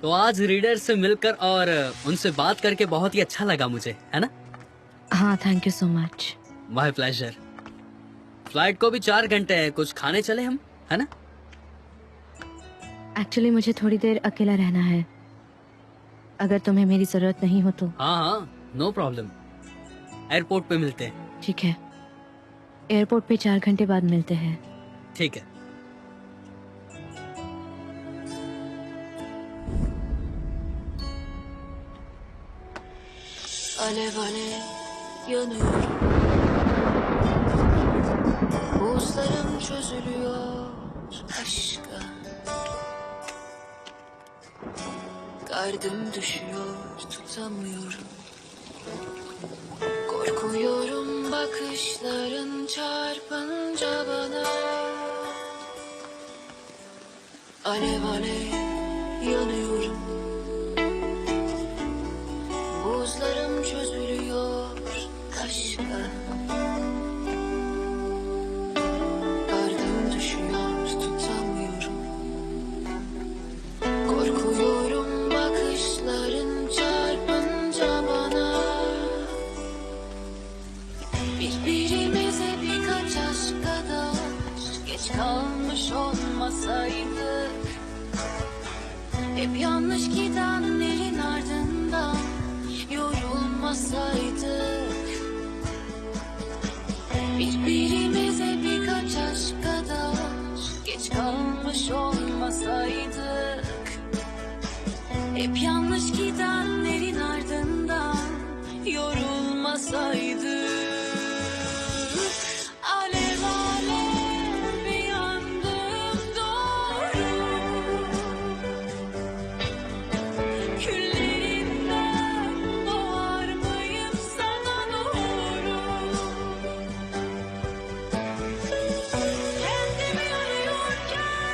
तो आज रीडर से मिलकर और उनसे बात करके बहुत ही अच्छा लगा मुझे, है ना? हाँ, thank you so much. My pleasure. Flight को भी 4 घंटे हैं, कुछ खाने चले हम, है ना? एक्चुअली मुझे थोड़ी देर अकेला रहना है, अगर तुम्हें मेरी जरूरत नहीं हो तो। हाँ हाँ, नो प्रॉब्लम। एयरपोर्ट पे मिलते हैं। ठीक है, एयरपोर्ट पे 4 घंटे बाद मिलते हैं। ठीक है। Alev alev yanıyorum. Buzlarım çözülüyor aşka. Gardım düşüyor, tutamıyorum. Korkuyorum bakışların çarpınca bana. Alev alev yanıyorum. Buzlarım çözülüyor aşka. Gardım düşüyor, tutamıyorum. Korkuyorum bakışların çarpınca bana. Birbirimize birkaç aşk kadar geç kalmış olmasaydık. Hep yanlış gidenlerin ardından yorulmasaydık. Birbirimize birkaç aşk kadar geç kalmış olmasaydık. Hep yanlış gidenlerin ardından yorulmasaydık. Alev alev yandım doğru. Küllerinden doğar mıyım sana doğru? Kendimi arıyorken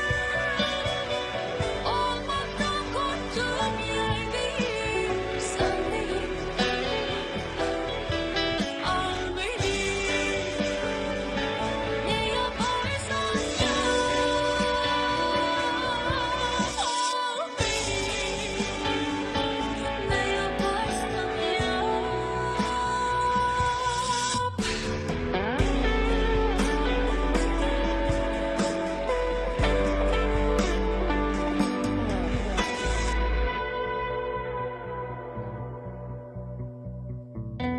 olmaktan korktuğum yerdeyim. Sen değil, al beni. Ne yaparsan yap, al beni. Ne yaparsan yap.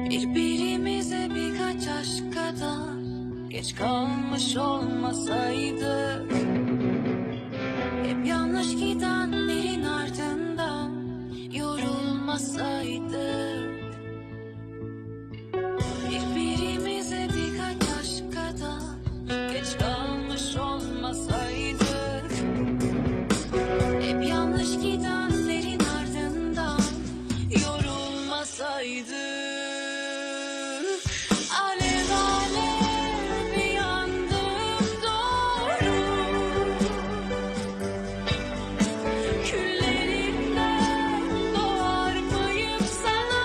Birbirimize birkaç aşk kadar geç kalmış olmasaydık. Hep yanlış gidenlerin ardından yorulmasaydık. Birbirimize birkaç aşk kadar geç kalmış olmasaydık. Hep yanlış gidenlerin ardından yorulmasaydık. Alev alev yandım doğru. Küllerinden doğar mıyım sana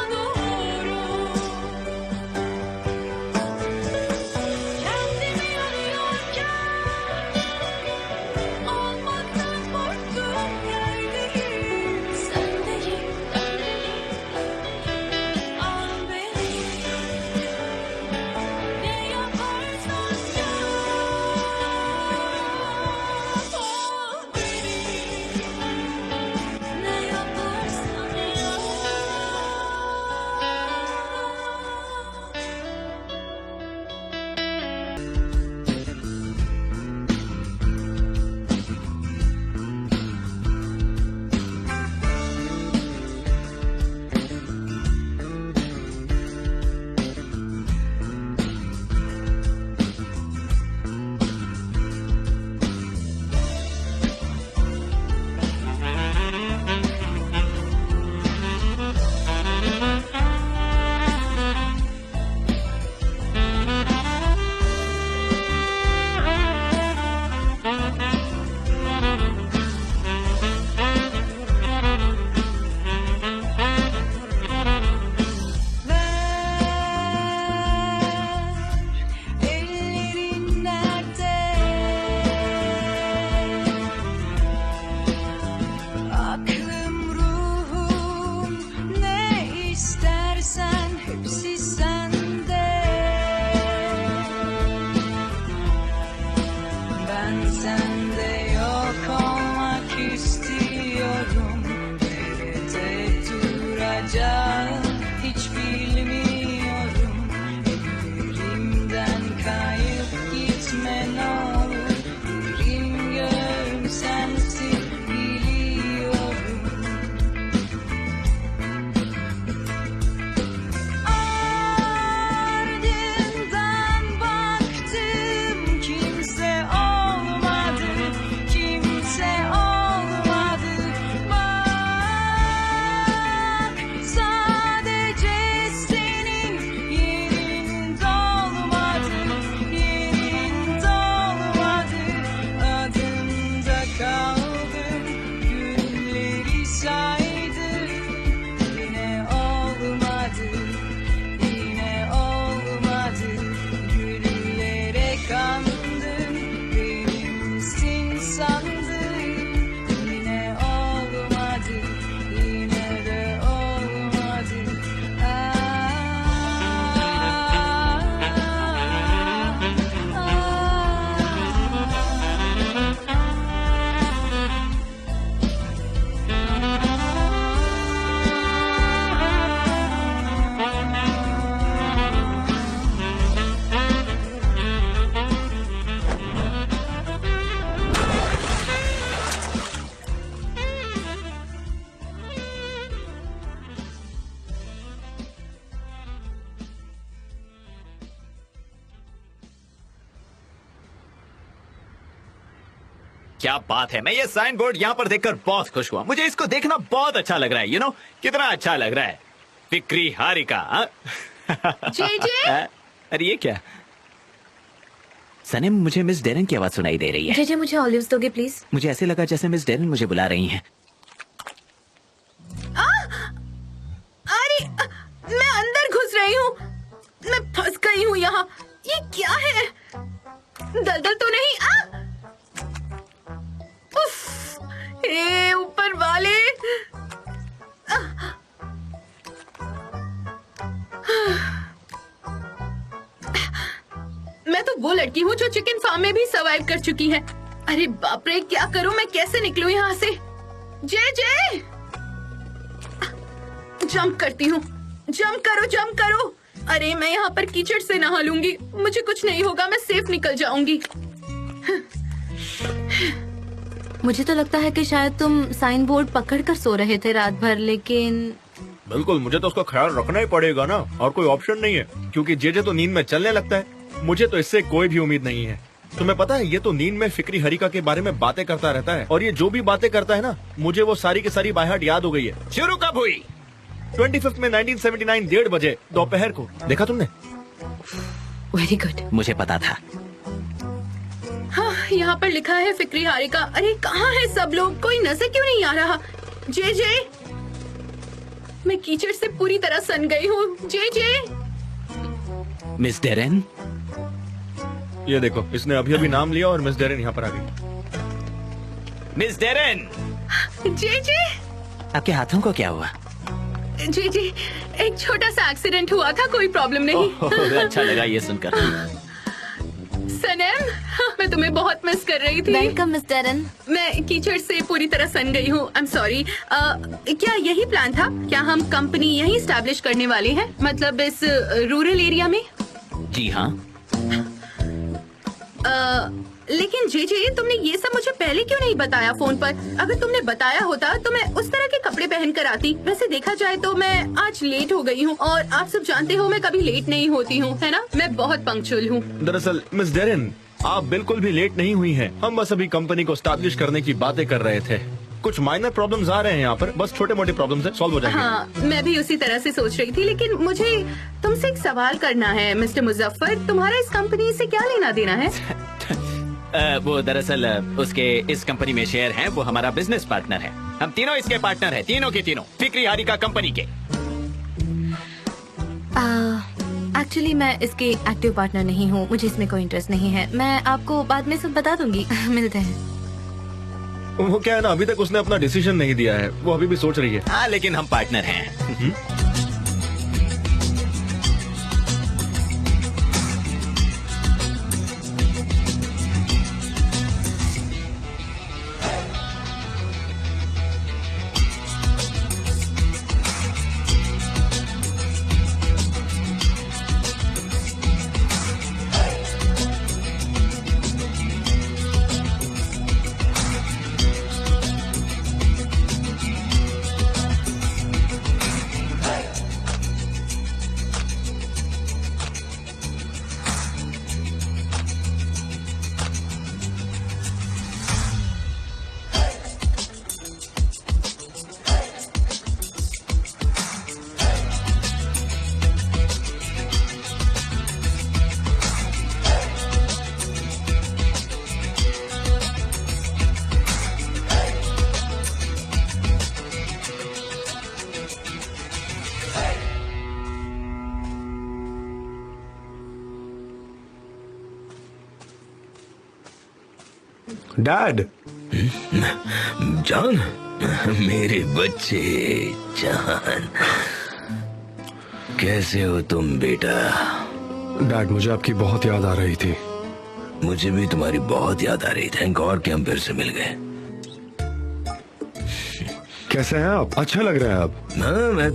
Ben sende yok olmak istiyorum. Nerede duracağım hiç bilmiyorum. Elimden kayıp gitme ne olur. Yerim göğüm sensin biliyorum. Ardından baktım kimse olmadı, kimse olmadı. Bak sadece senin yerin dolmadı, yerin dolmadı. Adımda kaldım, günleri saydım. Yine olmadı, yine olmadı. Güllere kandım, benimsin sandım. Yine olmadı, yine de olmadı. क्या बात है। मैं ये sign board यहाँ पर देखकर बहुत खुश हुआ। मुझे इसको देखना बहुत अच्छा लग रहा है। यू नो कितना अच्छा लग रहा है। फिक्री हारिका। हाँ? जेजे अरे ये क्या? सनम, मुझे मिस डेरन की आवाज सुनाई दे रही है। जेजे मुझे ऑलिव्स दोगे प्लीज? मुझे ऐसे लगा जैसे मिस डेरन मुझे बुला रही हैं। अरे मैं अंदर घुस रही हूँ, मैं फंस गई हूँ यहाँ। ये क्या है? दलदल तो नहीं? उफ, हे ऊपर वाले। मैं तो वो लड़की हूँ जो चिकन फार्म में भी सर्वाइव कर चुकी है। अरे बाप रे, क्या करूँ मैं? कैसे निकलूँ यहाँ से? जे जंप करती हूँ। जंप करो, जंप करो। अरे मैं यहाँ पर कीचड़ से नहा लूंगी, मुझे कुछ नहीं होगा, मैं सेफ निकल जाऊंगी। मुझे तो लगता है कि शायद तुम साइन बोर्ड पकड़ कर सो रहे थे रात भर, लेकिन बिल्कुल, मुझे तो उसका ख्याल रखना ही पड़ेगा ना, और कोई ऑप्शन नहीं है, क्योंकि जेजे तो नींद में चलने लगता है। मुझे तो इससे कोई भी उम्मीद नहीं है। तुम्हें पता है, ये तो नींद में फिक्री हरिका के बारे में बातें करता रहता है, और ये जो भी बातें करता है ना, मुझे वो सारी की सारी बाय हार्ट याद हो गई है। शुरू कब हुई? 25 में 1979 1:30 बजे दोपहर को। देखा तुमने? Very good. मुझे पता था। हाँ, यहाँ पर लिखा है फिक्री हारिका। अरे कहाँ है सब लोग? कोई नजर क्यों नहीं आ रहा? जे मैं कीचड़ से पूरी तरह सन गई हूँ। जे मिस डेरन, ये देखो, इसने अभी अभी नाम लिया और मिस डेरन यहाँ पर आ गई। मिस डेरन, जे आपके हाथों को क्या हुआ? जी एक छोटा सा एक्सीडेंट हुआ था, कोई प्रॉब्लम नहीं। ओह, अच्छा लगा ये सुनकर। सनम, मैं तुम्हें बहुत मिस कर रही थी। Welcome miss Darren. मैं कीचड़ से पूरी तरह सन गई हूँ। I am sorry. क्या यही प्लान था? क्या हम कंपनी यही एस्टैब्लिश करने वाले हैं, मतलब इस रूरल एरिया में? जी हाँ। लेकिन जे तुमने ये सब मुझे पहले क्यों नहीं बताया फोन पर? अगर तुमने बताया होता तो मैं उस तरह के कपड़े पहन कर आती। वैसे देखा जाए तो मैं आज लेट हो गई हूँ, और आप सब जानते हो मैं कभी लेट नहीं होती हूँ, है ना? मैं बहुत पंक्चुअल हूँ। दरअसल मिस डेरन, आप बिल्कुल भी लेट नहीं हुई हैं। हम बस अभी कंपनी को स्टैब्लिश करने की बातें कर रहे थे। कुछ माइनर प्रॉब्लम्स आ रहे हैं यहाँ पर, बस छोटे मोटे प्रॉब्लम्स हैं, सॉल्व हो जाएंगे। हाँ, मैं भी उसी तरह से सोच रही थी, लेकिन मुझे तुमसे एक सवाल करना है मिस्टर मुजफ्फर। तुम्हारा इस कंपनी से क्या लेना देना है? वो दरअसल उसके इस कंपनी में शेयर हैं, वो हमारा बिजनेस पार्टनर है। हम तीनों इसके पार्टनर हैं, तीनों के तीनों फिक्री हारिका कंपनी के। एक्चुअली मैं इसके एक्टिव पार्टनर नहीं हूँ, मुझे इसमें कोई इंटरेस्ट नहीं है। मैं आपको बाद में सब बता दूंगी। मिलते हैं। वो क्या है ना, अभी तक उसने अपना डिसीजन नहीं दिया है, वो अभी भी सोच रही है। हाँ, लेकिन हम पार्टनर हैं। डैड, जान, मेरे बच्चे जान, कैसे हो तुम बेटा? डैड मुझे आपकी बहुत याद आ रही थी। मुझे भी तुम्हारी बहुत याद आ रही। थैंक गॉड कि हम फिर से मिल गए। कैसे हैं आप? अच्छा लग रहा है आप। हाँ, मैं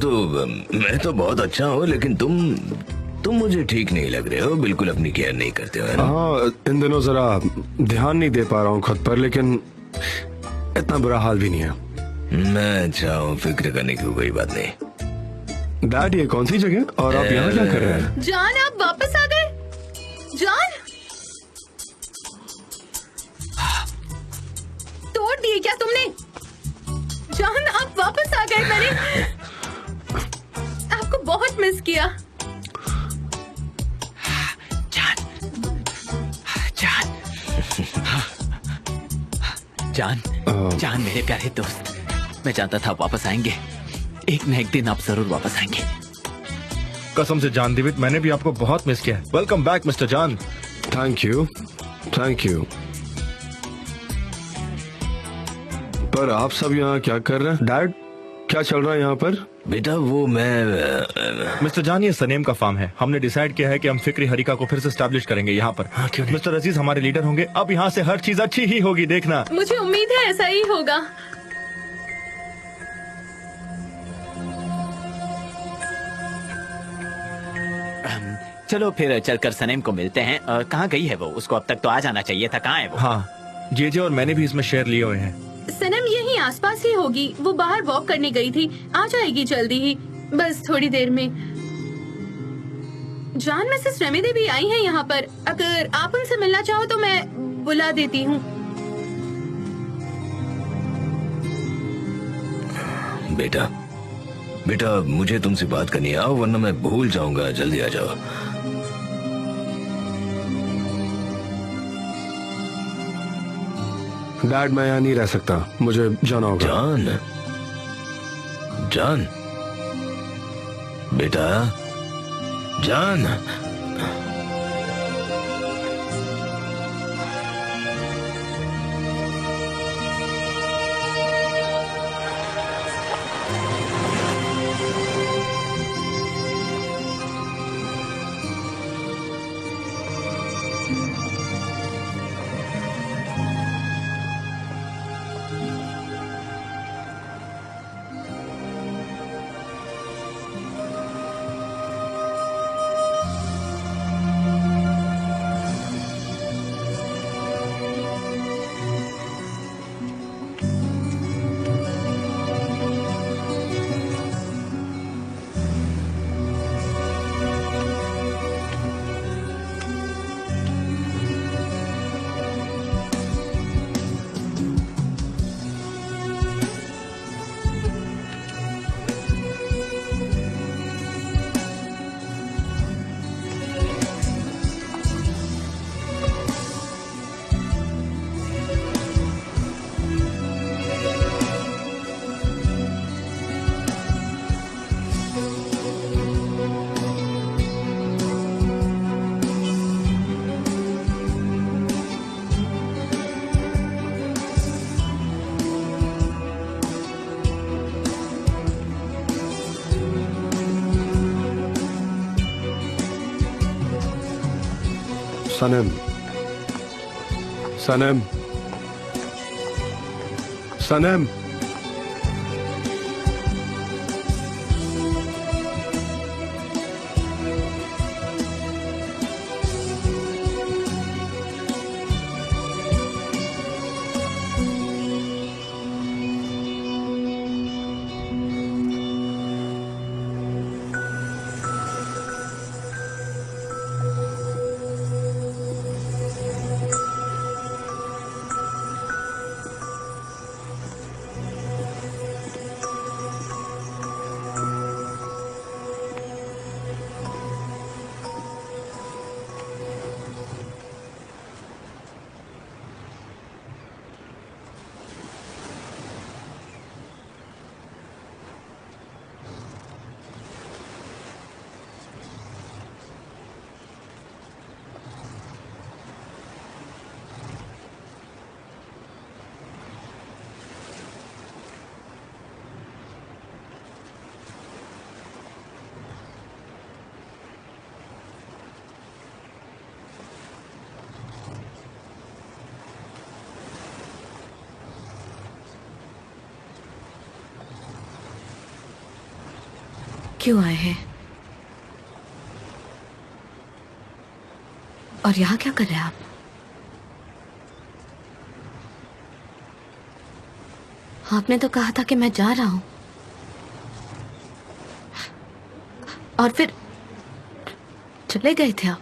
तो बहुत अच्छा हूँ, लेकिन तुम मुझे ठीक नहीं लग रहे हो। बिल्कुल अपनी केयर नहीं करते हो, है ना? हाँ, इन दिनों जरा ध्यान नहीं दे पा रहा हूँ खुद पर, लेकिन इतना बुरा हाल भी नहीं है। मैं अच्छा हूँ, फिक्र करने की कोई बात नहीं। डैड ये कौन सी जगह और आप यहाँ क्या कर रहे हैं? जान आप वापस आ गए। जान तोड़ दिए क्या तुमने? जान आप वापस आ गए। मैंने आपको बहुत मिस किया। जान मेरे प्यारे दोस्त, मैं जानता था आप वापस आएंगे। एक न एक दिन आप जरूर वापस आएंगे। कसम से जान दिवित, मैंने भी आपको बहुत मिस किया है। वेलकम बैक मिस्टर जान। Thank you, thank you. पर आप सब यहाँ क्या कर रहे हैं? डैड क्या चल रहा है यहाँ पर? बेटा वो मैं मिस्टर जान, ये सनेम का फार्म है। हमने डिसाइड किया है कि हम फिक्री हरिका को फिर से स्टैब्लिश करेंगे यहाँ पर। हाँ, क्यों नहीं? मिस्टर अजीज हमारे लीडर होंगे। अब यहाँ से हर चीज अच्छी ही होगी, देखना। मुझे उम्मीद है ऐसा ही होगा। चलो फिर चलकर सनेम को मिलते हैं। कहाँ गई है वो? उसको अब तक तो आ जाना चाहिए था। कहाँ है वो? हाँ, जेजे और मैंने भी इसमें शेयर लिए हुए हैं। सनम यहीं आसपास ही होगी। वो बाहर वॉक करने गई थी, आ जाएगी जल्दी ही, बस थोड़ी देर में। जान मिसेस रेमेदे भी आई हैं यहाँ पर। अगर आप उनसे मिलना चाहो तो मैं बुला देती हूँ। बेटा मुझे तुमसे बात करनी है, आओ वरना मैं भूल जाऊंगा। जल्दी आ जाओ। डैड मैं यहाँ नहीं रह सकता, मुझे जाना होगा। जान बेटा, जान। सनम, सनम, सनम। क्यों आए हैं? और यहाँ क्या कर रहे हैं आप? आपने तो कहा था कि मैं जा रहा हूं, और फिर चले गए थे आप।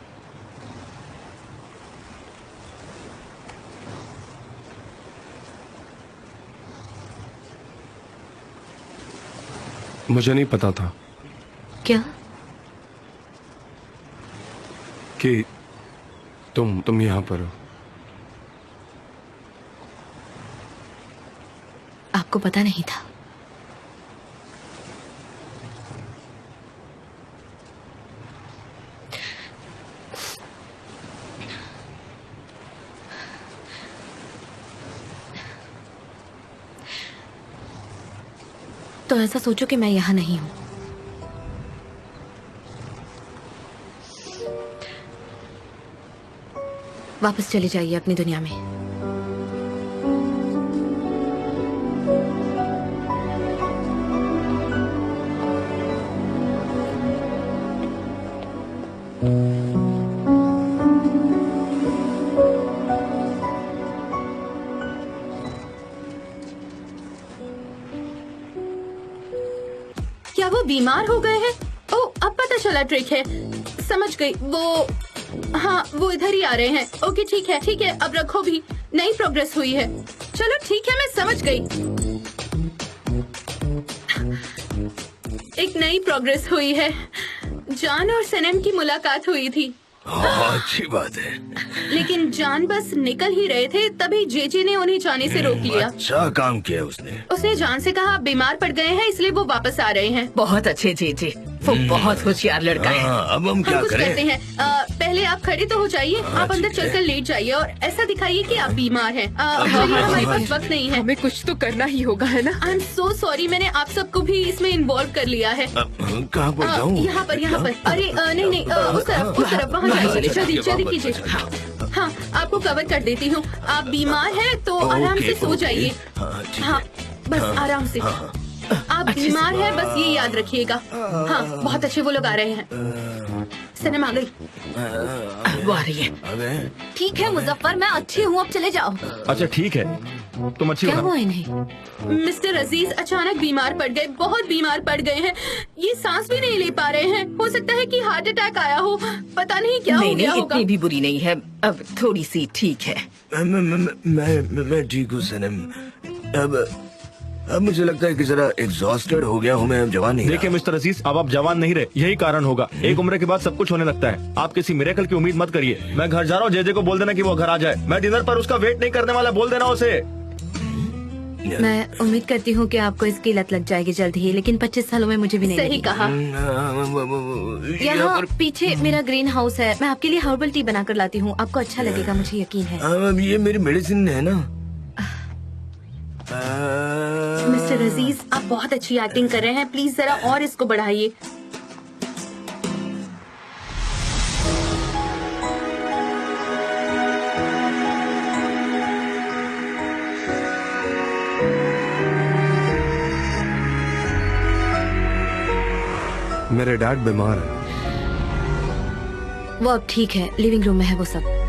मुझे नहीं पता था क्या? कि तुम यहाँ पर हो। आपको पता नहीं था? तो ऐसा सोचो कि मैं यहाँ नहीं हूं। वापस चले जाइए अपनी दुनिया में। क्या वो बीमार हो गए हैं? ओह, अब पता चला ट्रिक है। समझ गई। वो हाँ, वो इधर ही आ रहे हैं। ओके, ठीक है, अब रखो भी। नई प्रोग्रेस हुई है। चलो ठीक है, मैं समझ गई। एक नई प्रोग्रेस हुई है। जान और सनम की मुलाकात हुई थी, हाँ, अच्छी बात है। लेकिन जान बस निकल ही रहे थे, तभी जेजे ने उन्हें जाने से रोक लिया। अच्छा काम किया उसने। उसने जान से कहा आप बीमार पड़ गए हैं, इसलिए वो वापस आ रहे हैं। बहुत अच्छे जी, वो बहुत होशियार लड़का है। हाँ, अब हम क्या कुछ करें? कहते हैं पहले आप खड़े तो हो जाइए। आप अंदर ठीक है। चलकर लेट जाइए और ऐसा दिखाइए कि आप बीमार हैं। चलिए, हमारे पास वक्त नहीं है। हमें कुछ तो करना ही होगा, है ना? आई एम सो सॉरी, मैंने आप सबको भी इसमें इन्वॉल्व कर लिया है। कहाँ पर जाऊँ? यहाँ पर। अरे नहीं, उस तरफ वहाँ जाइए। जल्दी कीजिए। हाँ, आपको कवर कर देती हूँ। आप बीमार हैं तो आराम से सो जाइए। हाँ, ठीक हाँ, है। बस आराम से। आप बीमार हैं, बस ये याद रखिएगा। हाँ, बहुत अच्छे वो लोग आ रहे हैं। सनम आ गई। वो आ रही है। आ गए? ठीक है मुजफ्फर, मैं अच्छी हूँ, अब चले जाओ। अच्छा ठीक है, तुम अच्छी क्या हो हुआ ना? इन्हें? मिस्टर अजीज अचानक बीमार पड़ गए, बहुत बीमार पड़ गए हैं। ये सांस भी नहीं ले पा रहे हैं। हो सकता है कि हार्ट अटैक आया हो, पता नहीं क्या हो नहीं गया होगा। इतनी भी बुरी नहीं है, अब थोड़ी सी ठीक है। मैं ठीक हूँ सनम। अब मुझे लगता है कि जरा एग्जॉस्टेड हो गया हूँ मैं, अब जवान नहीं देखिए रहा। मिस्टर अजीज, अब आप जवान नहीं रहे, यही कारण होगा। एक उम्र के बाद सब कुछ होने लगता है। आप किसी मिरेकल की उम्मीद मत करिए। मैं घर जा रहा हूँ, जेजे को बोल देना कि वो घर आ जाए। मैं डिनर पर उसका वेट नहीं करने वाला, बोल देना उसे। मैं उम्मीद करती हूँ कि आपको इसकी लत लग जाएगी जल्द ही, लेकिन 25 सालों में मुझे भी नहीं सही लगी। कहा। यहाँ पीछे मेरा ग्रीन हाउस है, मैं आपके लिए हर्बल टी बनाकर लाती हूँ, आपको अच्छा लगेगा, मुझे यकीन है। अब ये मेरी मेडिसिन है ना। मिस्टर अजीज, आप बहुत अच्छी एक्टिंग कर रहे हैं, प्लीज जरा और इसको बढ़ाइए। मेरे डैड बीमार है। वो अब ठीक है, लिविंग रूम में है वो सब।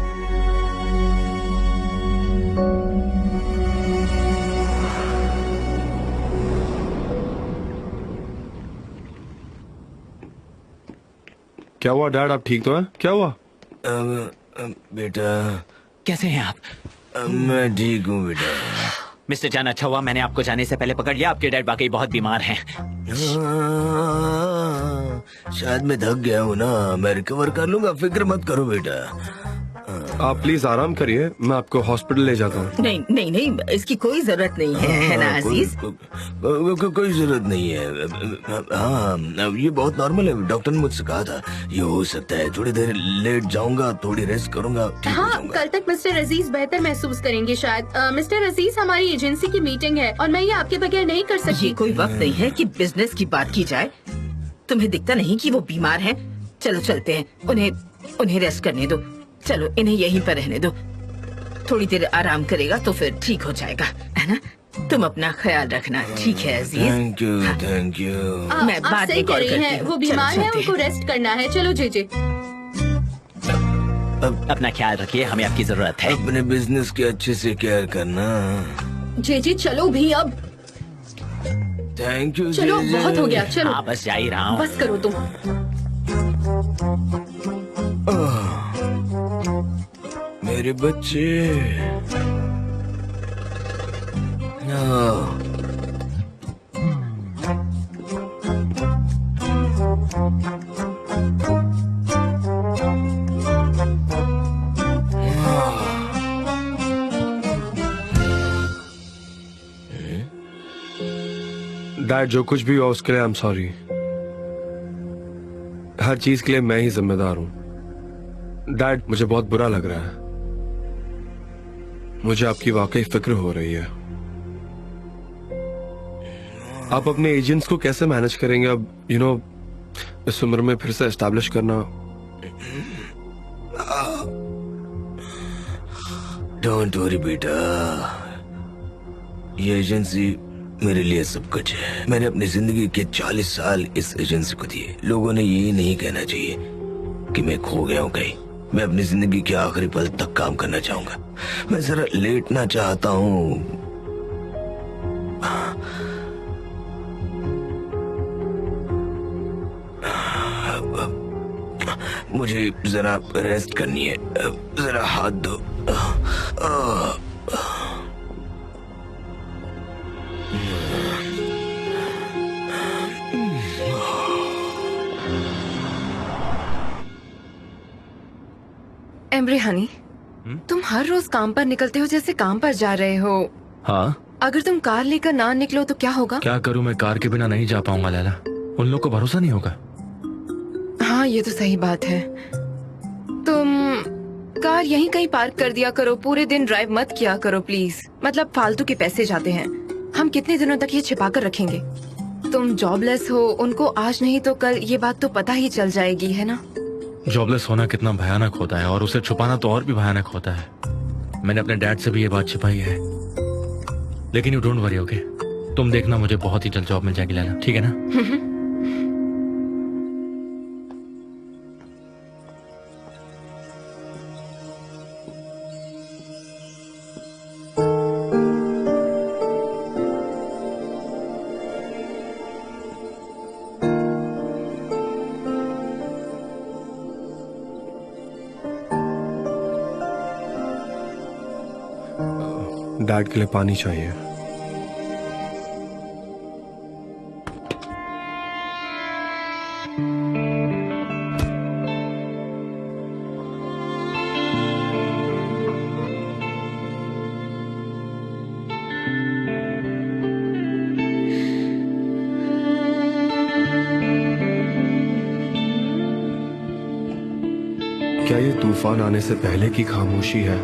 क्या हुआ डैड, आप ठीक तो हैं? क्या हुआ? बेटा, कैसे हैं आप? मैं ठीक हूँ बेटा। मिस्टर जान, अच्छा हुआ मैंने आपको जाने से पहले पकड़ लिया। आपके डैड वाकई बहुत बीमार हैं। शायद मैं थक गया हूँ ना, मैं रिकवर कर लूंगा, फिक्र मत करो बेटा। आप प्लीज आराम करिए, मैं आपको हॉस्पिटल ले जाता हूँ। नहीं, इसकी कोई जरूरत नहीं है ना अजीज? कोई जरूरत नहीं है। हाँ, ये बहुत नॉर्मल है। डॉक्टर ने मुझसे कहा था ये हो सकता है। थोड़ी देर लेट जाऊंगा, थोड़ी रेस्ट करूंगा, ठीक हो हाँ, जाऊंगा। कल तक मिस्टर अजीज बेहतर महसूस करेंगे शायद। मिस्टर अजीज, हमारी एजेंसी की मीटिंग है और मैं ये आपके बगैर नहीं कर ये सकती। कोई वक्त नहीं है कि बिजनेस की बात की जाए। तुम्हें दिखता नहीं कि वो बीमार हैं? चलो चलते हैं, उन्हें रेस्ट करने दो। चलो इन्हें यहीं पर रहने दो, थोड़ी देर आराम करेगा तो फिर ठीक हो जाएगा, है ना? तुम अपना ख्याल रखना, ठीक है Aziz? Thank you, thank you. मैं आप बाद सही में कह कॉल रही करती हैं, हूँ। वो बीमार चलो, है, चलते उनको रेस्ट करना है। चलो जे अपना ख्याल रखिए, हमें आपकी जरूरत है। अपने बिजनेस की अच्छे से केयर करना। जे चलो भी अब। Thank you. चलो बहुत हो गया, चलो हाँ बस जा ही रहा हूँ। बस करो तुम। मेरे बच्चे। डैड जो कुछ भी हुआ उसके लिए आई एम सॉरी। हर चीज के लिए मैं ही जिम्मेदार हूं। डैड मुझे बहुत बुरा लग रहा है। मुझे आपकी वाकई फिक्र हो रही है। आप अपने एजेंट्स को कैसे मैनेज करेंगे अब? इस उम्र में फिर से एस्टैब्लिश करना। डोंट वरी बेटा, ये एजेंसी मेरे लिए सब कुछ है। मैंने अपनी जिंदगी के 40 साल इस एजेंसी को दिए। लोगों ने ये नहीं कहना चाहिए कि मैं खो गया हूँ कहीं। मैं अपनी जिंदगी के आखिरी पल तक काम करना चाहूंगा। मैं जरा लेटना चाहता हूँ। मुझे जरा रेस्ट करनी है। जरा हाथ दो। एम्ब्री हनी, तुम हर रोज काम पर निकलते हो जैसे काम पर जा रहे हो। हाँ, अगर तुम कार लेकर ना निकलो तो क्या होगा? क्या करूँ, मैं कार के बिना नहीं जा पाऊंगा लैला। उन लोग को भरोसा नहीं होगा। हाँ ये तो सही बात है। तुम कार यहीं कहीं पार्क कर दिया करो। पूरे दिन ड्राइव मत किया करो प्लीज। मतलब फालतू के पैसे जाते हैं। हम कितने दिनों तक ये छिपा कर रखेंगे? तुम जॉबलेस हो, उनको आज नहीं तो कल ये बात तो पता ही चल जाएगी, है ना? जॉबलेस होना कितना भयानक होता है और उसे छुपाना तो और भी भयानक होता है। मैंने अपने डैड से भी ये बात छिपाई है। लेकिन यू डोंट वरी, ओके? तुम देखना, मुझे बहुत ही जल्द जॉब मिल जाएगी लैला, ठीक है ना? डैड के लिए पानी चाहिए। क्या ये तूफान आने से पहले की खामोशी है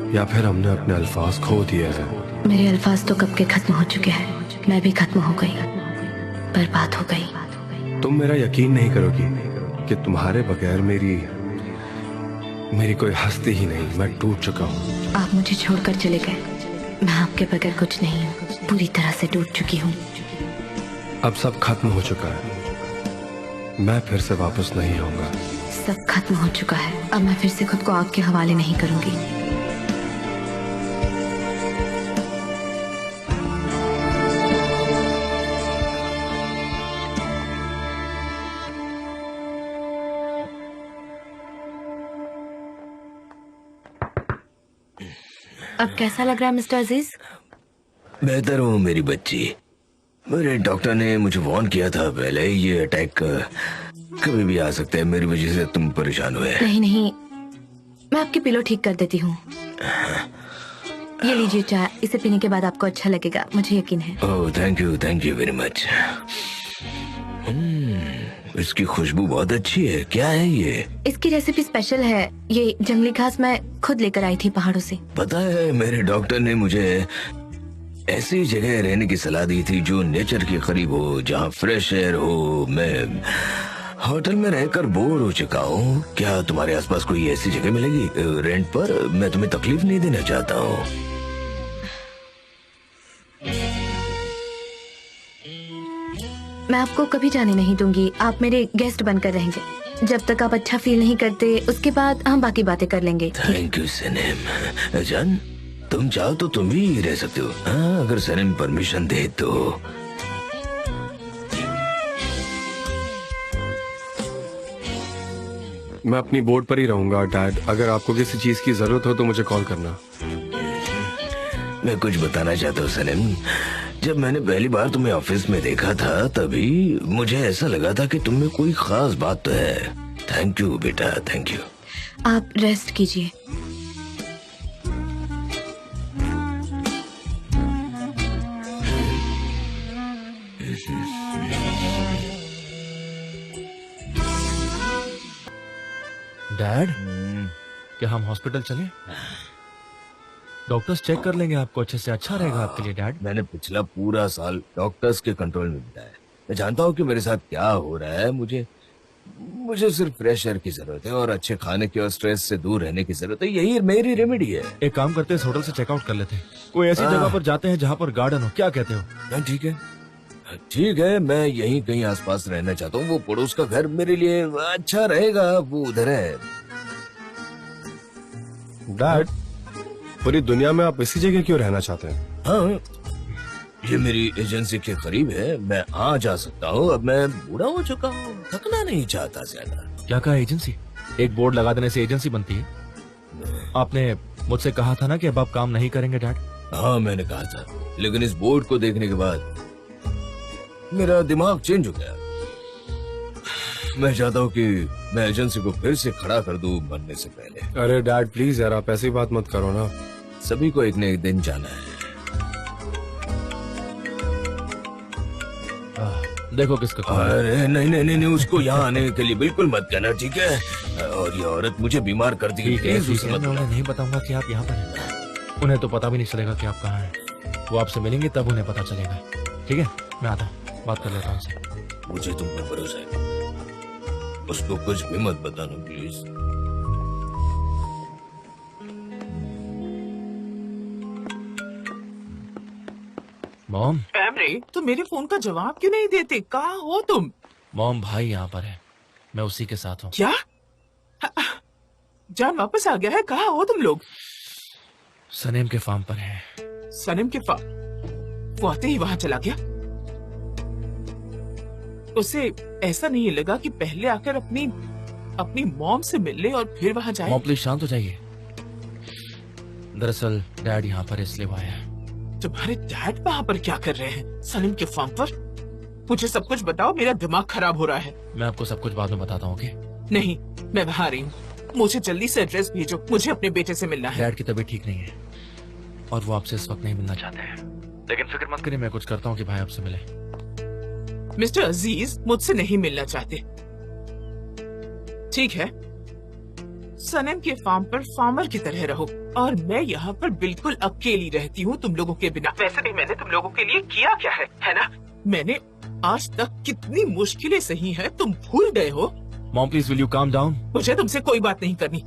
या फिर हमने अपने अल्फाज खो दिए हैं? मेरे अल्फाज तो कब के खत्म हो चुके हैं। मैं भी खत्म हो गई, बर्बाद हो गई। तुम मेरा यकीन नहीं करोगी कि तुम्हारे बगैर मेरी कोई हस्ती ही नहीं। मैं टूट चुका हूँ। आप मुझे छोड़कर चले गए। मैं आपके बगैर कुछ नहीं हूँ। पूरी तरह से टूट चुकी हूँ। अब सब खत्म हो चुका है। मैं फिर से वापस नहीं आऊंगा। सब खत्म हो चुका है। अब मैं फिर से खुद को आग के हवाले नहीं करूंगी। अब कैसा लग रहा है मिस्टर अजीज? बेहतर हूँ मेरी बच्ची। मेरे डॉक्टर ने मुझे वार्न किया था पहले, ये अटैक कभी भी आ सकता है। मेरी वजह से तुम परेशान हुए। नहीं नहीं, मैं आपकी पिलो ठीक कर देती हूँ। ये लीजिए चाय। इसे पीने के बाद आपको अच्छा लगेगा, मुझे यकीन है। Oh thank you very much. इसकी खुशबू बहुत अच्छी है। क्या है ये? इसकी रेसिपी स्पेशल है। ये जंगली घास मैं खुद लेकर आई थी पहाड़ों से। पता है, मेरे डॉक्टर ने मुझे ऐसी जगह रहने की सलाह दी थी जो नेचर के करीब हो, जहाँ फ्रेश एयर हो। मैं होटल में रहकर बोर हो चुका हूँ। क्या तुम्हारे आसपास कोई ऐसी जगह मिलेगी रेंट पर? मैं तुम्हें तकलीफ नहीं देना चाहता हूँ। मैं आपको कभी जाने नहीं दूंगी। आप मेरे गेस्ट बनकर रहेंगे। जब तक आप अच्छा फील नहीं करते, उसके बाद हम बाकी बातें कर लेंगे। थैंक यू सनम। जान, तुम चाहो तो तुम भी रह सकते हो, हाँ, अगर सनम परमिशन दे तो। मैं अपनी बोर्ड पर ही रहूंगा डैड। अगर आपको किसी चीज की जरूरत हो तो मुझे कॉल करना। मैं कुछ बताना चाहता हूँ सनम। जब मैंने पहली बार तुम्हें ऑफिस में देखा था, तभी मुझे ऐसा लगा था कि तुम में कोई खास बात तो है। थैंक यू बेटा, थैंक यू। आप रेस्ट कीजिए। डैड, क्या हम हॉस्पिटल चले? डॉक्टर्स चेक कर लेंगे आपको अच्छे से। अच्छा रहेगा आपके लिए डैड। मैंने पिछला पूरा साल डॉक्टर्स के कंट्रोल में बिताया। मैं जानता हूँ कि मेरे साथ क्या हो रहा है। मुझे सिर्फ फ्रेश एयर की जरूरत है और अच्छे खाने की और स्ट्रेस से दूर रहने की जरूरत है। यही मेरी रेमेडी है। एक काम करते हैं, इस होटल से चेकआउट कर लेते हैं। कोई ऐसी जगह पर जाते हैं जहाँ पर गार्डन हो। क्या कहते हो? ठीक है, ठीक है। मैं यहीं कहीं आसपास रहना चाहता हूँ। वो पड़ोस का घर मेरे लिए अच्छा रहेगा, वो उधर है। डैड, पूरी दुनिया में आप इसी जगह क्यों रहना चाहते हैं? हाँ, ये मेरी एजेंसी के करीब है। मैं आ जा सकता हूँ। अब मैं बूढ़ा हो चुका हूँ, थकना नहीं चाहता ज्यादा। क्या कहा एजेंसी? एक बोर्ड लगा देने से एजेंसी बनती है? आपने मुझसे कहा था ना कि अब आप काम नहीं करेंगे डैड। हाँ, मैंने कहा था, लेकिन इस बोर्ड को देखने के बाद मेरा दिमाग चेंज हो गया। मैं चाहता हूँ कि मैं एजेंसी को फिर से खड़ा कर दूं मरने से पहले। अरे डैड प्लीज यार, आप ऐसी बात मत करो ना। सभी को एक न एक दिन जाना है। देखो किसका कॉल है। अरे नहीं नहीं नहीं, उसको यहाँ आने के लिए बिल्कुल मत कहना, ठीक है? और ये औरत मुझे बीमार कर दी। ठीक है, मैं उन्हें नहीं बताऊंगा कि आप यहाँ पर हैं। उन्हें तो पता भी नहीं चलेगा कि आप कहाँ हैं। वो आपसे मिलेंगे तब उन्हें पता चलेगा। ठीक है, मैं आता हूँ, बात कर लेता हूँ उनसे। मुझे तुम पर भरोसा है। उसको कुछ भी मत बताना प्लीज। मॉम, एमरे, तुम मेरे फोन का जवाब क्यों नहीं देते? कहाँ हो तुम? मॉम भाई यहाँ पर है, मैं उसी के साथ हूँ। क्या? जान वापस आ गया है? कहाँ हो तुम लोग? सनेम के फार्म पर है। सनम के फार्म? वो आते ही वहाँ चला गया? उसे ऐसा नहीं लगा कि पहले आकर अपनी मॉम से मिल ले और फिर वहाँ जाए? मॉम प्लीज शांत हो जाइए। दरअसल डैड यहाँ पर इसलिए आया है। तुम्हारे डैड वहाँ पर क्या कर रहे हैं? सलीम के फार्म पर? मुझे सब कुछ बताओ, मेरा दिमाग खराब हो रहा है। मैं आपको सब कुछ बाद में बताता हूँ। ओके? नहीं, मैं वहाँ आ रही हूँ। मुझे जल्दी से एड्रेस भेजो, मुझे अपने बेटे से मिलना है। डैड की तबीयत ठीक नहीं है और वो आपसे इस वक्त नहीं मिलना चाहते हैं, लेकिन फिक्र मत करिए, मैं कुछ करता हूँ कि भाई आपसे मिले। मिस्टर अजीज मुझसे नहीं मिलना चाहते, ठीक है? सनम के फार्म पर फार्मर की तरह रहो और मैं यहाँ पर बिल्कुल अकेली रहती हूँ तुम लोगों के बिना। वैसे भी मैंने तुम लोगों के लिए किया क्या है ना? मैंने आज तक कितनी मुश्किलें सही हैं, तुम भूल गए हो? Mom please will you calm down? मुझे तुमसे कोई बात नहीं करनी।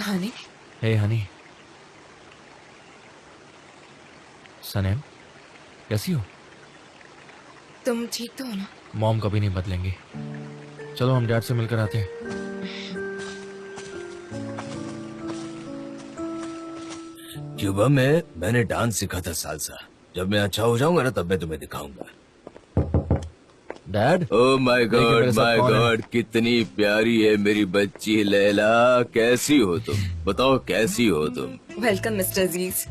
हनी, हे हनी। सनेम कैसी हो? तुम ठीक तो हो ना? मॉम कभी नहीं बदलेंगी। चलो हम डैड से मिलकर आते हैं। क्यूबा में मैंने डांस सीखा था सालसा। जब मैं अच्छा हो जाऊंगा ना, तब मैं तुम्हें दिखाऊंगा। डैड, ओह माय देखिए गॉड, मेरे साथ माय कौन है? गॉड, कितनी प्यारी है मेरी बच्ची लैला। कैसी हो तुम? बताओ कैसी हो तुम? वेलकम मिस्टर अजीज।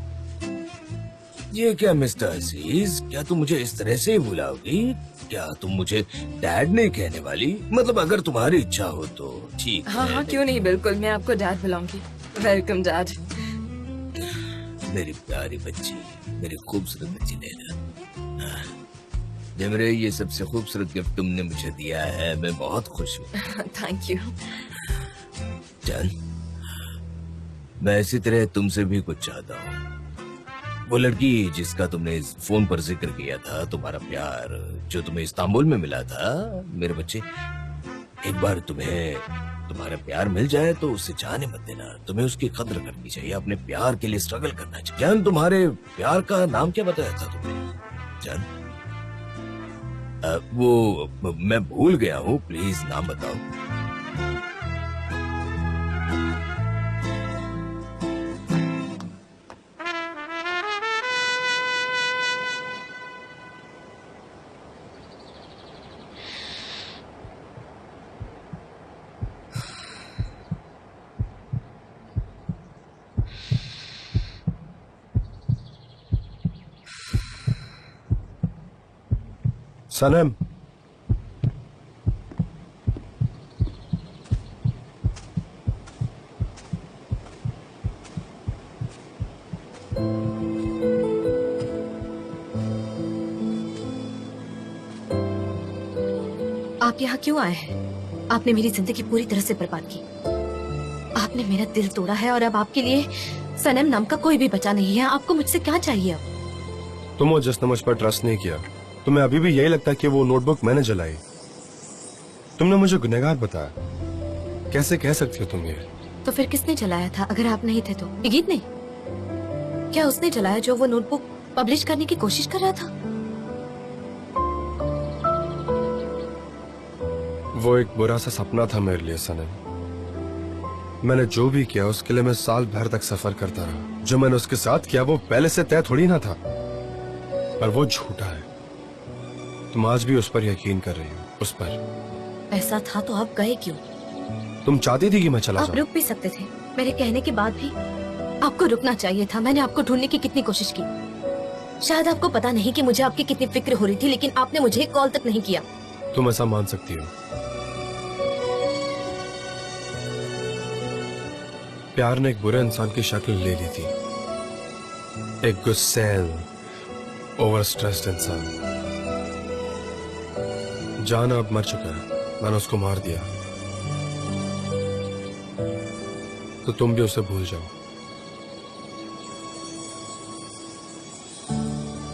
ये क्या मिस्टर अजीज, क्या तुम मुझे इस तरह से ही बुलाओगी? क्या तुम मुझे डैड नहीं कहने वाली? मतलब अगर तुम्हारी इच्छा हो तो ठीक हाँ है। हाँ, क्यों नहीं, बिल्कुल मैं आपको डैड बुलाऊंगी। Welcome dad. मेरी प्यारी बच्ची, मेरी खूबसूरत बच्ची लैला। जमरे, ये सबसे खूबसूरत गिफ्ट तुमने मुझे दिया है, मैं बहुत खुश हूँ। Thank you. जान, मैं इसी तरह तुमसे भी कुछ चाहता हूँ। वो लड़की जिसका तुमने इस फोन पर जिक्र किया था, तुम्हारा प्यार जो तुम्हें इस्तांबुल में मिला था, मेरे बच्चे, एक बार तुम्हें तुम्हारा प्यार मिल जाए तो उसे जाने मत देना। तुम्हें उसकी कद्र करनी चाहिए, अपने प्यार के लिए स्ट्रगल करना चाहिए। जान, तुम्हारे प्यार का नाम क्या बताया था तुमने? जान, वो मैं भूल गया हूँ, प्लीज नाम बताओ। सनम, आप यहाँ क्यों आए हैं? आपने मेरी जिंदगी पूरी तरह से बर्बाद की। आपने मेरा दिल तोड़ा है और अब आपके लिए सनम नाम का कोई भी बचा नहीं है। आपको मुझसे क्या चाहिए अब? तुम जिसने मुझ पर ट्रस्ट नहीं किया, तुम्हें अभी भी यही लगता है कि वो नोटबुक मैंने जलाई। तुमने मुझे गुनहगार बताया। कैसे कह सकती हो तुम ये? तो फिर किसने जलाया था अगर आप नहीं थे तो? गीत ने? क्या उसने जलाया जो वो नोटबुक पब्लिश करने की कोशिश कर रहा था? वो एक बुरा सा सपना था मेरे लिए सनम। मैंने जो भी किया उसके लिए मैं साल भर तक सफर करता रहा। जो मैंने उसके साथ किया वो पहले से तय थोड़ी ना था, पर वो झूठा है। तुम आज भी उस पर यकीन कर रही हो, उस पर। ऐसा था तो आप गए क्यों? तुम चाहती थी कि मैं चला आप जाऊं। रुक भी सकते थे। मेरे कहने के बाद भी आपको रुकना चाहिए था। मैंने आपको ढूंढने की कितनी कोशिश की। शायद आपको पता नहीं कि मुझे आपकी कितनी फिक्र हो रही थी, लेकिन आपने मुझे कॉल तक नहीं किया। तुम ऐसा मान सकती हो। प्यार ने एक बुरे इंसान की शक्ल ले ली थी, एक गुस्सैल, ओवर स्ट्रेस्ड इंसान। जान अब मर चुका है, मैंने उसको मार दिया, तो तुम भी उसे भूल जाओ।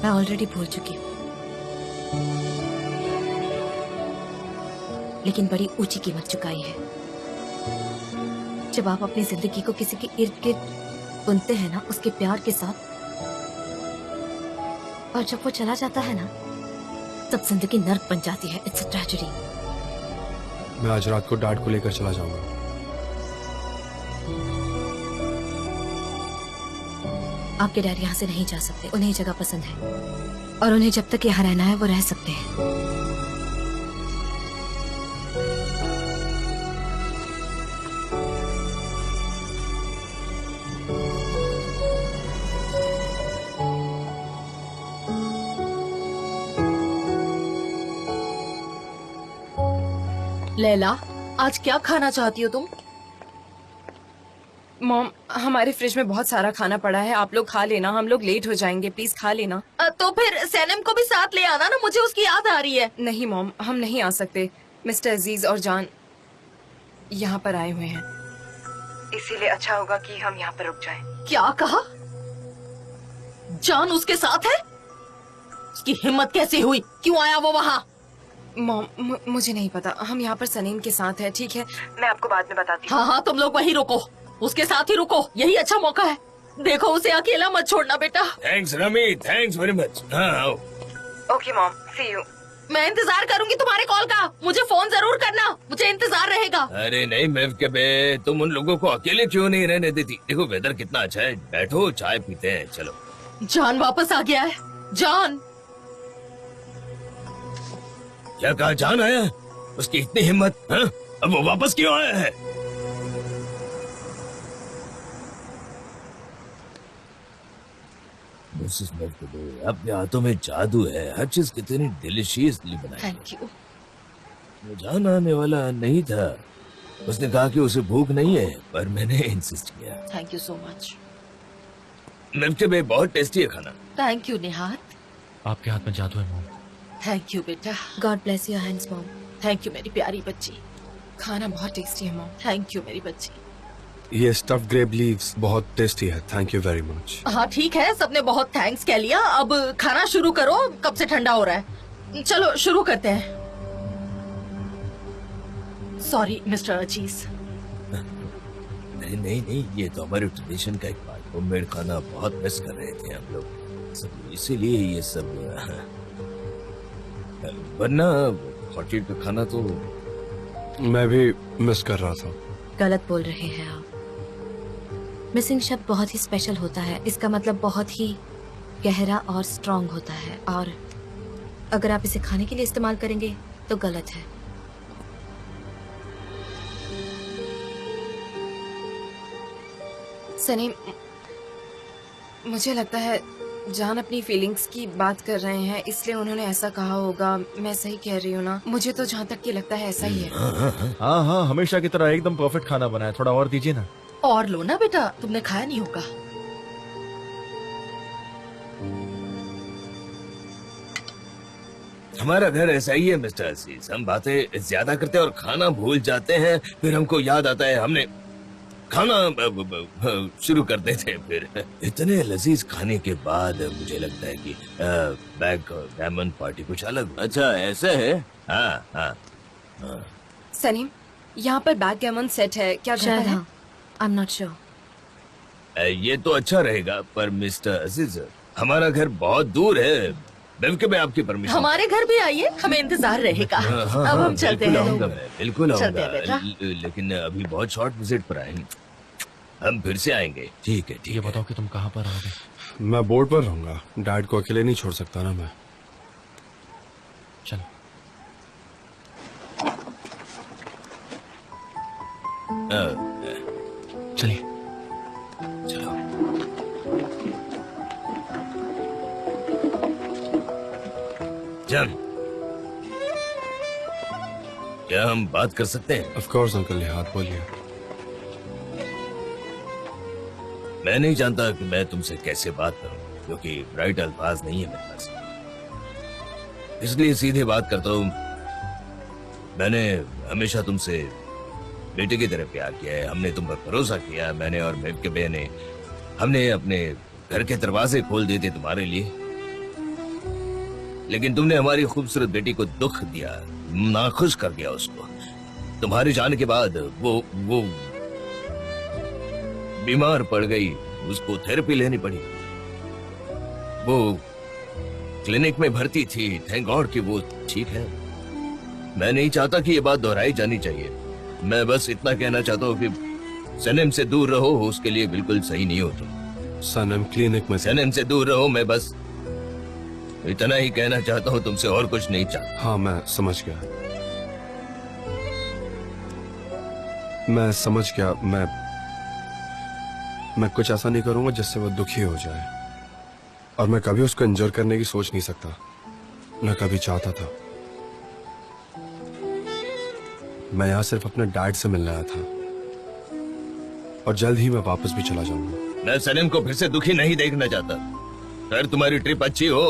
मैं ऑलरेडी भूल चुकी हूँ, लेकिन बड़ी ऊंची कीमत चुकाई है। जब आप अपनी जिंदगी को किसी के इर्द गिर्द बुनते हैं ना, उसके प्यार के साथ, और जब वो चला जाता है ना, तब जिंदगी नर्क बन जाती है। It's a tragedy. मैं आज रात को डैड को लेकर चला जाऊंगा। आपके डैड यहाँ से नहीं जा सकते। उन्हें जगह पसंद है और उन्हें जब तक यहाँ रहना है वो रह सकते हैं। लैला, आज क्या खाना चाहती हो तुम? मॉम, हमारे फ्रिज में बहुत सारा खाना पड़ा है, आप लोग खा लेना। हम लोग लेट हो जाएंगे, प्लीज खा लेना। तो फिर सैनम को भी साथ ले आना ना, मुझे उसकी याद आ रही है। नहीं मॉम, हम नहीं आ सकते। मिस्टर अजीज और जान यहाँ पर आए हुए हैं, इसीलिए अच्छा होगा कि हम यहाँ पर रुक जाएं। क्या कहा? जान उसके साथ है? उसकी हिम्मत कैसे हुई? क्यों आया वो वहाँ? मॉम, मुझे नहीं पता। हम यहाँ पर सनीम के साथ है, ठीक है? मैं आपको बाद में बताती हूँ। हाँ हाँ, तुम लोग वहीं रुको, उसके साथ ही रुको, यही अच्छा मौका है। देखो उसे अकेला मत छोड़ना बेटा। Thanks rummy, thanks very much. हाँ, ओके मॉम, सी यू। मैं इंतजार करूंगी तुम्हारे कॉल का। मुझे फोन जरूर करना, मुझे इंतजार रहेगा। अरे नहीं मैम के बे, तुम उन लोगों को अकेले क्यों नहीं रहने देती? देखो वेदर कितना अच्छा है, बैठो चाय पीते हैं, चलो। जान वापस आ गया है। जान, क्या कहा? जान आया? उसकी इतनी हिम्मत? हाँ? अब वो वापस क्यों आया है? मिसेस मेवकेबे, अपने हाथों में जादू है। हर चीज कितनी डिलीशियसली बनाई। Thank you. वो जान आने वाला नहीं था, उसने कहा कि उसे भूख नहीं है, पर मैंने इंसिस्ट किया। Thank you so much. मेवकेबे, बहुत टेस्टी है खाना। Thank you Nihar. आपके हाथ में जादू है मॉम। थैंक यू बेटा। God bless your hands mom. Thank you मेरी प्यारी बच्ची। खाना बहुत टेस्टी है मॉम। थैंक यू मेरी बच्ची। ये स्टफ्ड ग्रेप लीव्स बहुत टेस्टी है, थैंक यू वेरी मच। हाँ ठीक है, सबने बहुत थैंक्स कह लिया। अब खाना शुरू करो, कब से ठंडा हो रहा है। चलो शुरू करते हैं। सॉरी मिस्टर अजीज। अरे नहीं नहीं, ये तो हमारे ट्रेडिशन का एक पार्ट। होममेड खाना बहुत मिस कर रहे थे हम लोग सब, इसीलिए ये सब। वरना होटल का खाना तो मैं भी मिस कर रहा था। गलत बोल रहे हैं आप। मिसिंग शब्द बहुत ही स्पेशल होता है, इसका मतलब बहुत ही गहरा और स्ट्रांग होता है, और अगर आप इसे खाने के लिए इस्तेमाल करेंगे तो गलत है। सनी, मुझे लगता है जान अपनी फीलिंग्स की बात कर रहे हैं, इसलिए उन्होंने ऐसा कहा होगा। मैं सही कह रही हूँ ना? मुझे तो जहाँ तक कि लगता है ऐसा ही है। हाँ हाँ, हमेशा की तरह एकदम परफेक्ट खाना बना है। थोड़ा और दीजिए ना। और लो ना बेटा, तुमने खाया नहीं होगा। हमारा घर ऐसा ही है मिस्टर अजीज, हम बातें ज्यादा करते हैं और खाना भूल जाते हैं, फिर हमको याद आता है हमने खाना शुरू कर देते। फिर इतने लजीज खाने के बाद मुझे लगता है कि बैकगैमन पार्टी कुछ अलग। अच्छा ऐसा है? हाँ हाँ हाँ। सनी, यहाँ पर बैकगैमन सेट है क्या? घर पर है? I am not sure. ये तो अच्छा रहेगा, पर मिस्टर अजीज हमारा घर बहुत दूर है। बिल्कुल, मैं आपकी परमिशन। हमारे घर भी आइए, हमें इंतजार रहेगा। अब हम चलते हैं। बिल्कुल चलते आऊंगा, हैं बेटा। लेकिन अभी बहुत शॉर्ट विजिट पर आए हैं, हम फिर से आएंगे। ठीक है ठीक ये है। बताओ कि तुम कहाँ पर रहोगे? मैं बोर्ड पर रहूंगा, डैड को अकेले नहीं छोड़ सकता ना मैं। चलो। चलिए चलो। जान, क्या हम बात कर सकते हैं? ऑफ कोर्स अंकल, निहात बोलिए। मैं नहीं जानता कि मैं तुमसे कैसे बात करूं, क्योंकि राइट अल्फाज नहीं है मेरे पास, इसलिए सीधे बात करता हूं। मैंने हमेशा तुमसे बेटे की तरह प्यार किया है, हमने तुम पर भरोसा किया। मैंने और मेव के बहन ने, हमने अपने घर के दरवाजे खोल दिए थे तुम्हारे लिए, लेकिन तुमने हमारी खूबसूरत बेटी को दुख दिया, नाखुश कर दिया उसको। तुम्हारे जाने के बाद वो बीमार पड़ गई, उसको थेरेपी लेनी पड़ी। वो क्लिनिक में भर्ती थी, थैंक गॉड कि वो ठीक है। मैं नहीं चाहता कि ये बात दोहराई जानी चाहिए। मैं बस इतना कहना चाहता हूँ कि सनम से दूर रहो, उसके लिए बिल्कुल सही नहीं हो तुम। सनम क्लिनिक में। सनम से दूर रहो, मैं बस इतना ही कहना चाहता हूँ, तुमसे और कुछ नहीं चाहता। हाँ मैं समझ गया, मैं समझ गया। मैं कुछ ऐसा नहीं करूंगा जिससे वो दुखी हो जाए, और मैं कभी उसको इंजर करने की सोच नहीं सकता, न कभी चाहता था। मैं यहाँ सिर्फ अपने डैड से मिलने आया था, और जल्द ही मैं वापस भी चला जाऊंगा। मैं सनम को फिर से दुखी नहीं देखना चाहता। खैर तुम्हारी ट्रिप अच्छी हो,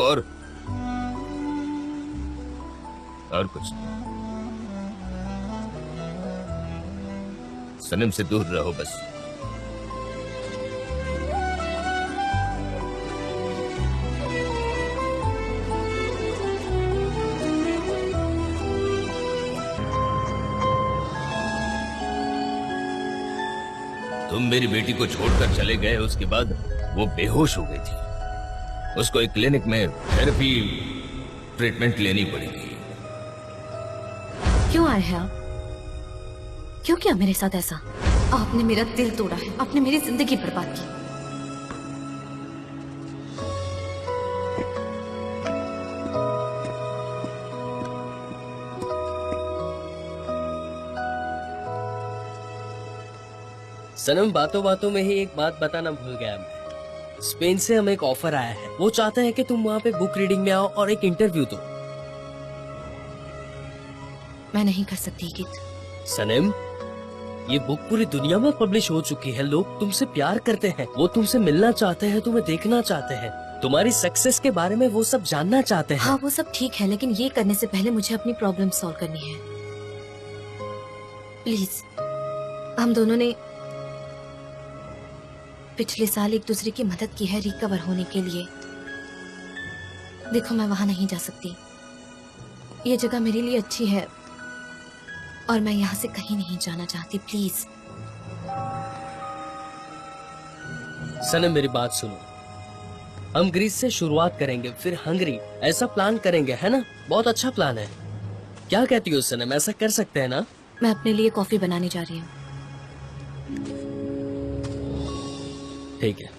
और कुछ सनम से दूर रहो बस। तुम मेरी बेटी को छोड़कर चले गए, उसके बाद वो बेहोश हो गई थी। उसको एक क्लिनिक में थेरेपी ट्रीटमेंट लेनी पड़ेगी। क्यों आए हैं आप? क्यों किया मेरे साथ ऐसा? आपने मेरा दिल तोड़ा है, आपने मेरी जिंदगी बर्बाद की। सनम, बातों बातों में ही एक बात बताना भूल गया मैं। स्पेन से हमें एक ऑफर आया है, वो चाहते हैं कि तुम वहाँ पे बुक रीडिंग में आओ और एक इंटरव्यू दो। मैं नहीं कर सकती गीत। सनम, ये बुक पूरी दुनिया में पब्लिश हो चुकी है, लोग तुमसे प्यार करते हैं, वो तुमसे मिलना चाहते हैं, तुम्हें देखना चाहते हैं, तुम्हारी सक्सेस के बारे में वो सब जानना चाहते हैं। हाँ वो सब ठीक है, लेकिन ये करने से पहले मुझे अपनी प्रॉब्लम सॉल्व करनी है। प्लीज, हम दोनों ने पिछले साल एक दूसरे की मदद की है रिकवर होने के लिए। देखो, मैं वहां नहीं जा सकती, ये जगह मेरे लिए अच्छी है और मैं यहाँ से कहीं नहीं जाना चाहती। प्लीज सनम मेरी बात सुनो, हम ग्रीस से शुरुआत करेंगे, फिर हंगरी, ऐसा प्लान करेंगे, है ना? बहुत अच्छा प्लान है। क्या कहती हो सनम, ऐसा कर सकते हैं ना? मैं अपने लिए कॉफी बनाने जा रही हूँ। ठीक है।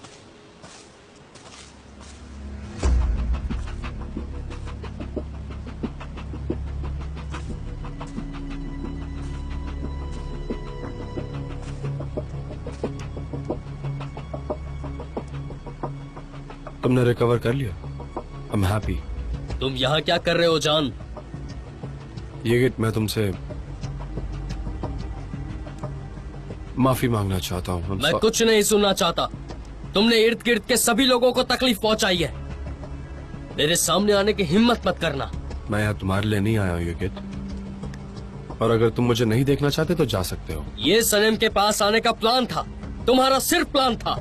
तुमने रिकवर कर लिया? I am happy. तुम यहाँ क्या कर रहे हो जान? ये गिट, मैं तुमसे माफी मांगना चाहता हूँ। मैं कुछ नहीं सुनना चाहता। तुमने इर्द गिर्द के सभी लोगों को तकलीफ पहुंचाई है। मेरे सामने आने की हिम्मत मत करना। मैं यहाँ तुम्हारे लिए नहीं आया हूँ ये गिट, और अगर तुम मुझे नहीं देखना चाहते तो जा सकते हो। ये सनम के पास आने का प्लान था, तुम्हारा सिर्फ प्लान था।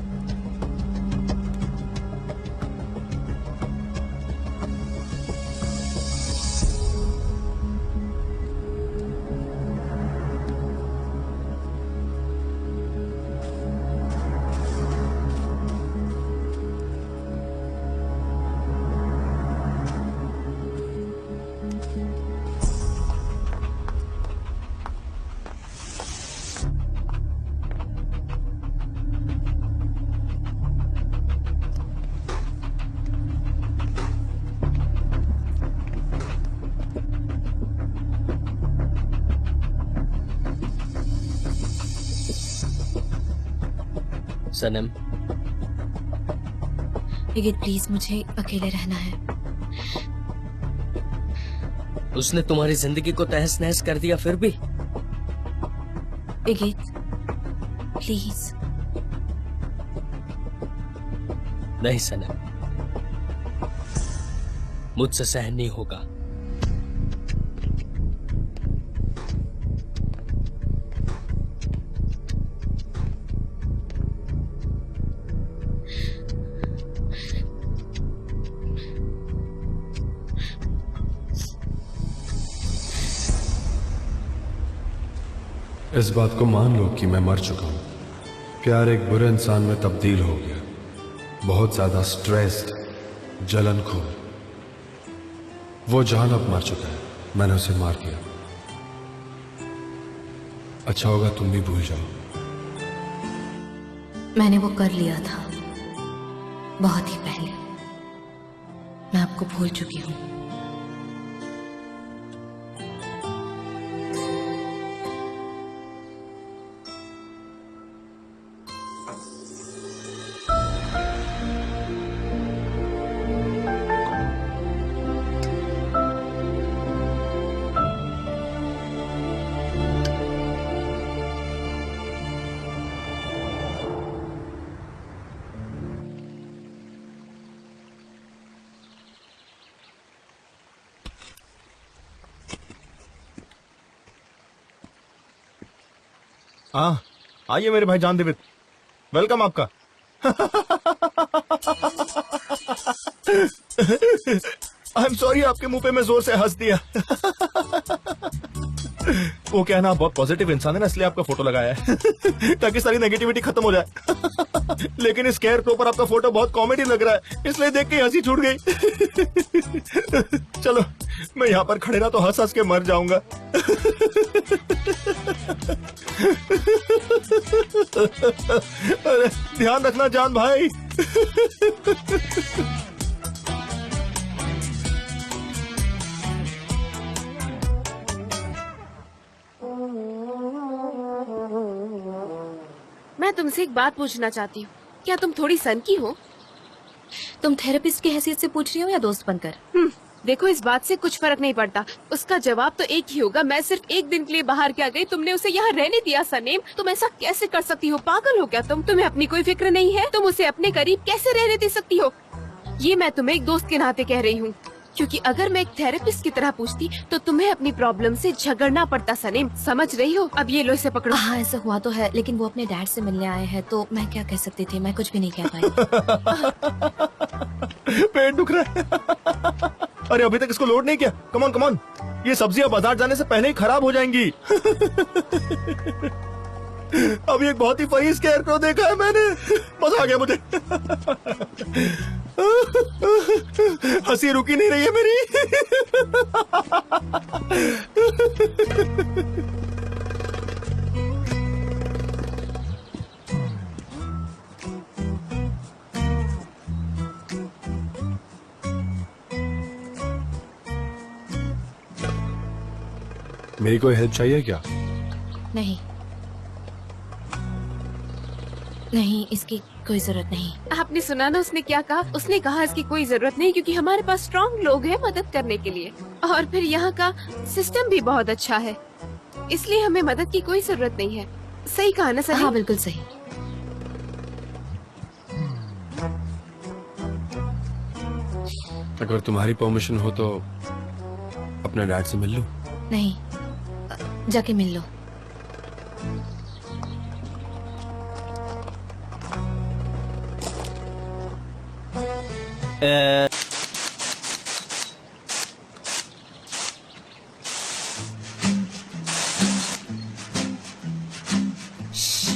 सनम, इगित प्लीज, मुझे अकेले रहना है। उसने तुम्हारी जिंदगी को तहस नहस कर दिया, फिर भी? इगित प्लीज। नहीं सनम, मुझसे सहन नहीं होगा। इस बात को मान लो कि मैं मर चुका हूं। प्यार एक बुरे इंसान में तब्दील हो गया, बहुत ज्यादा स्ट्रेस्ड, जलनखोर। वो जान अब मर चुका है, मैंने उसे मार दिया। अच्छा होगा तुम भी भूल जाओ। मैंने वो कर लिया था बहुत ही पहले। मैं आपको भूल चुकी हूँ। आइए मेरे भाई जान देवित, वेलकम आपका। आई एम सॉरी, आपके मुंह पे मैं जोर से हंस दिया। वो क्या है ना, आप बहुत पॉजिटिव इंसान है ना, इसलिए आपका फोटो लगाया है ताकि सारी नेगेटिविटी खत्म हो जाए। लेकिन इस केयर के ऊपर आपका फोटो बहुत कॉमेडी लग रहा है, इसलिए देख के हंसी छूट गई। चलो, मैं यहाँ पर खड़े रहा तो हंस हंस के मर जाऊंगा। अरे ध्यान रखना जान भाई। मैं तुमसे एक बात पूछना चाहती हूँ, क्या तुम थोड़ी सनकी हो? तुम थेरेपिस्ट की हैसियत से पूछ रही हो या दोस्त बनकर? देखो, इस बात से कुछ फर्क नहीं पड़ता। उसका जवाब तो एक ही होगा। मैं सिर्फ एक दिन के लिए बाहर क्या गई, तुमने उसे यहाँ रहने दिया। सनेम, तुम ऐसा कैसे कर सकती हो? पागल हो क्या तुम? तुम्हें अपनी कोई फिक्र नहीं है? तुम उसे अपने करीब कैसे रहने दे सकती हो? ये मैं तुम्हें एक दोस्त के नाते कह रही हूँ, क्योंकि अगर मैं एक थेरेपिस्ट की तरह पूछती तो तुम्हें अपनी प्रॉब्लम से झगड़ना पड़ता। सनेम, समझ रही हो? अब ये लो, इसे पकड़ो। हाँ, ऐसा हुआ तो है, लेकिन वो अपने डैड से मिलने आए हैं, तो मैं क्या कह सकती थी? मैं कुछ भी नहीं कह पाई। पेट दुख रहा है। अरे अभी तक इसको लोड नहीं किया। कमॉन कमॉन, ये सब्जियां बाजार जाने से पहले ही खराब हो जाएंगी। अभी एक बहुत ही फनी स्केयरक्रो देखा है मैंने, मजा आ गया मुझे। हंसी रुकी नहीं रही है मेरी। मेरी कोई हेल्प चाहिए क्या? नहीं नहीं, इसकी कोई जरूरत नहीं। आपने सुना ना उसने क्या कहा? उसने कहा इसकी कोई जरूरत नहीं क्योंकि हमारे पास स्ट्रॉन्ग लोग हैं मदद करने के लिए, और फिर यहाँ का सिस्टम भी बहुत अच्छा है, इसलिए हमें मदद की कोई जरूरत नहीं है। सही कहा ना सर? हाँ बिल्कुल सही। अगर तुम्हारी परमिशन हो तो अपने डैड से मिल लूं? नहीं, जाके मिल लो।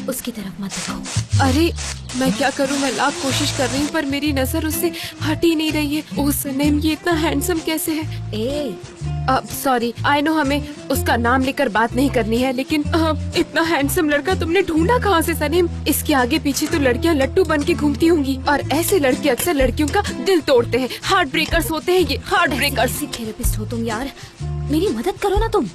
उसकी तरफ मत देखो। अरे मैं क्या करूं, मैं लाख कोशिश कर रही हूँ पर मेरी नजर उससे हट ही नहीं रही है। ओह सनेम, ये इतना हैंडसम कैसे है? सॉरी, आई नो हमें उसका नाम लेकर बात नहीं करनी है, लेकिन इतना हैंडसम लड़का तुमने ढूंढा कहाँ से सनेम? इसके आगे पीछे तो लड़कियाँ लट्टू बन के घूमती होंगी, और ऐसे लड़के अक्सर लड़कियों का दिल तोड़ते हैं। हार्ट ब्रेकर्स होते हैं ये, हार्ट ब्रेकर्स। थेरेपिस्ट हो तुम यार, मेरी मदद करो ना तुम।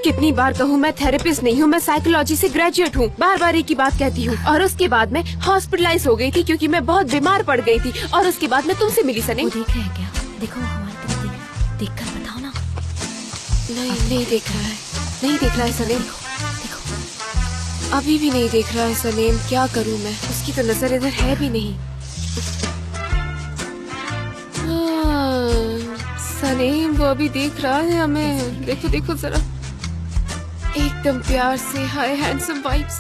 कितनी बार कहूँ, मैं थेरेपिस्ट नहीं हूँ, मैं साइकोलॉजी से ग्रेजुएट हूँ। बार बार एक ही बात कहती हूँ। और उसके बाद मैं हॉस्पिटलाइज हो गई थी क्योंकि मैं बहुत बीमार पड़ गई थी, और उसके बाद मैं तुमसे मिली सनेम। वो देख रहे हैं क्या? देखो हमारी तरफ देख रहा है, देख कर बताओ ना। नहीं देख रहा है, नहीं देख रहा है सनेम। देखो अभी भी नहीं देख रहा है सनेम। क्या करूँ मैं? उसकी तो नजर इधर है भी नहीं। सनेम वो अभी देख रहा है हमें। देखो देखो जरा, एकदम प्यार से, हाय हैंडसम वाइब्स।